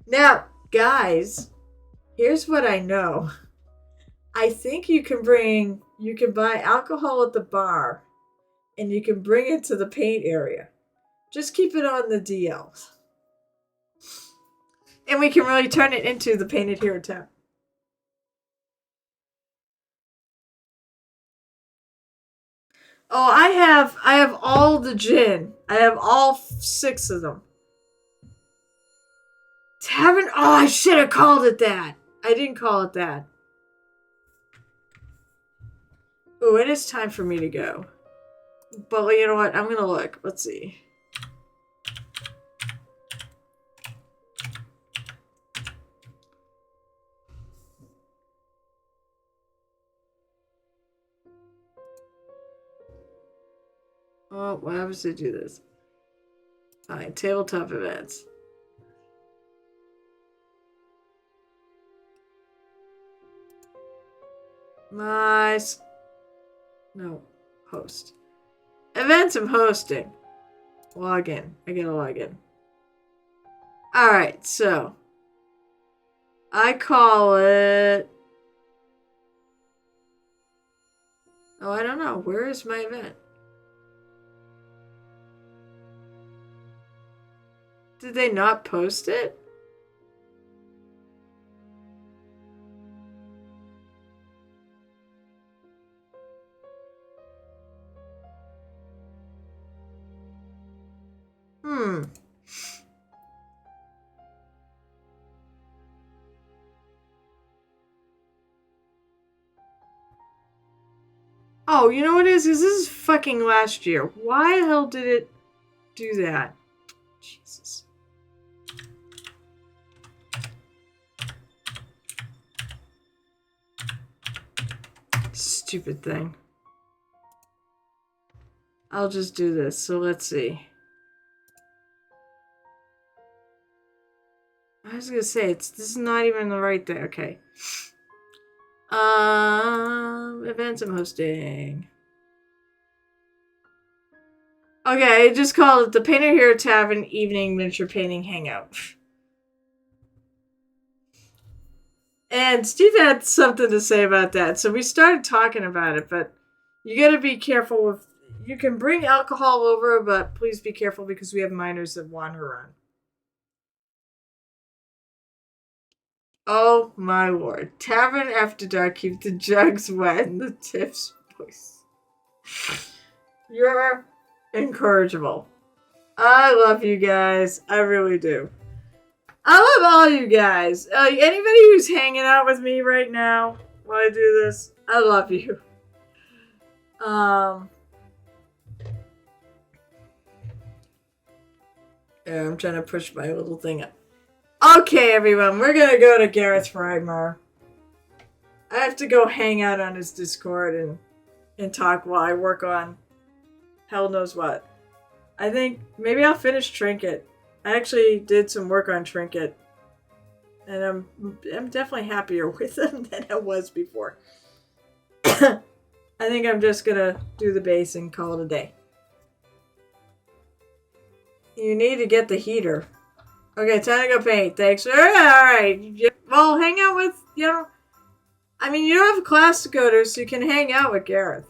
Now, guys, here's what I know. I think you can buy alcohol at the bar, and you can bring it to the paint area. Just keep it on the DL. And we can really turn it into the Painted Hero Tavern. Oh, I have all the gin. I have all 6 of them. Tavern? Oh, I should have called it that. I didn't call it that. Oh, it is time for me to go. But you know what? I'm going to look. Let's see. Oh, why happens to do this? Alright, tabletop events. Nice. No, host. Events I'm hosting. Login. I gotta log in. Alright, so. I call it... Oh, I don't know. Where is my event? Did they not post it? Oh, you know what it is? This is fucking last year. Why the hell did it do that? Jesus. Stupid thing. I'll just do this. So let's see. I was gonna say this is not even the right thing. Okay. Events I'm hosting. Okay, I just called it the Painted Hero Tavern Evening Miniature Painting Hangout. And Steve had something to say about that, so we started talking about it, but you gotta be careful with... You can bring alcohol over, but please be careful because we have minors that wander around. Oh my lord. Tavern after dark, keep the jugs wet and the tips moist. You're incorrigible. I love you guys. I really do. I love all you guys. Anybody who's hanging out with me right now while I do this, I love you. Yeah, I'm trying to push my little thing up. Okay, everyone, we're gonna go to Gareth Frymar. I have to go hang out on his Discord and talk while I work on hell knows what. I think maybe I'll finish Trinket. I actually did some work on Trinket, and I'm definitely happier with him than I was before. I think I'm just gonna do the base and call it a day. You need to get the heater. Okay, time to go paint. Thanks. Alright. Well, hang out with, I mean, you don't have a class to go to, so you can hang out with Gareth.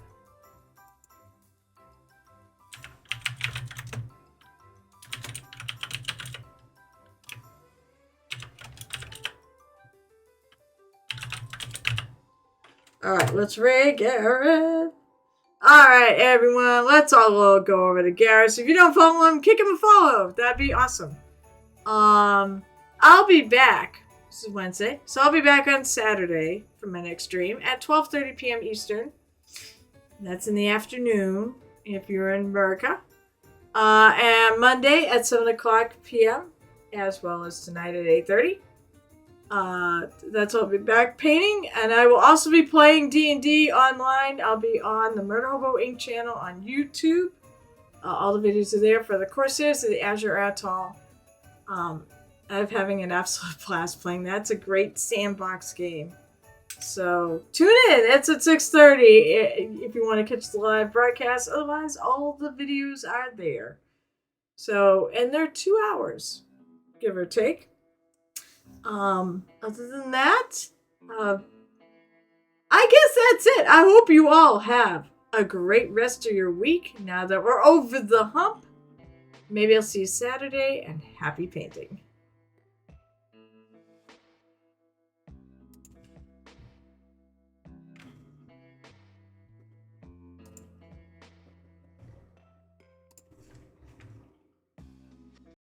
Alright, let's raid Gareth. Alright, everyone, let's all go over to Gareth. So if you don't follow him, kick him a follow. That'd be awesome. I'll be back. This is Wednesday. So I'll be back on Saturday for my next stream at 12:30 p.m. Eastern. That's in the afternoon if you're in America. And Monday at 7 o'clock p.m. as well as tonight at 8:30. That's what I'll be back painting, and I will also be playing D&D online. I'll be on the Murder Hobo Inc. channel on YouTube. All the videos are there for the Corsairs of the Azure Atoll. I'm having an absolute blast playing. That's a great sandbox game. So tune in. It's at 6:30 if you want to catch the live broadcast. Otherwise, all the videos are there. So, and they're 2 hours, give or take. Other than that, I guess that's it. I hope you all have a great rest of your week now that we're over the hump. Maybe I'll see you Saturday, and happy painting.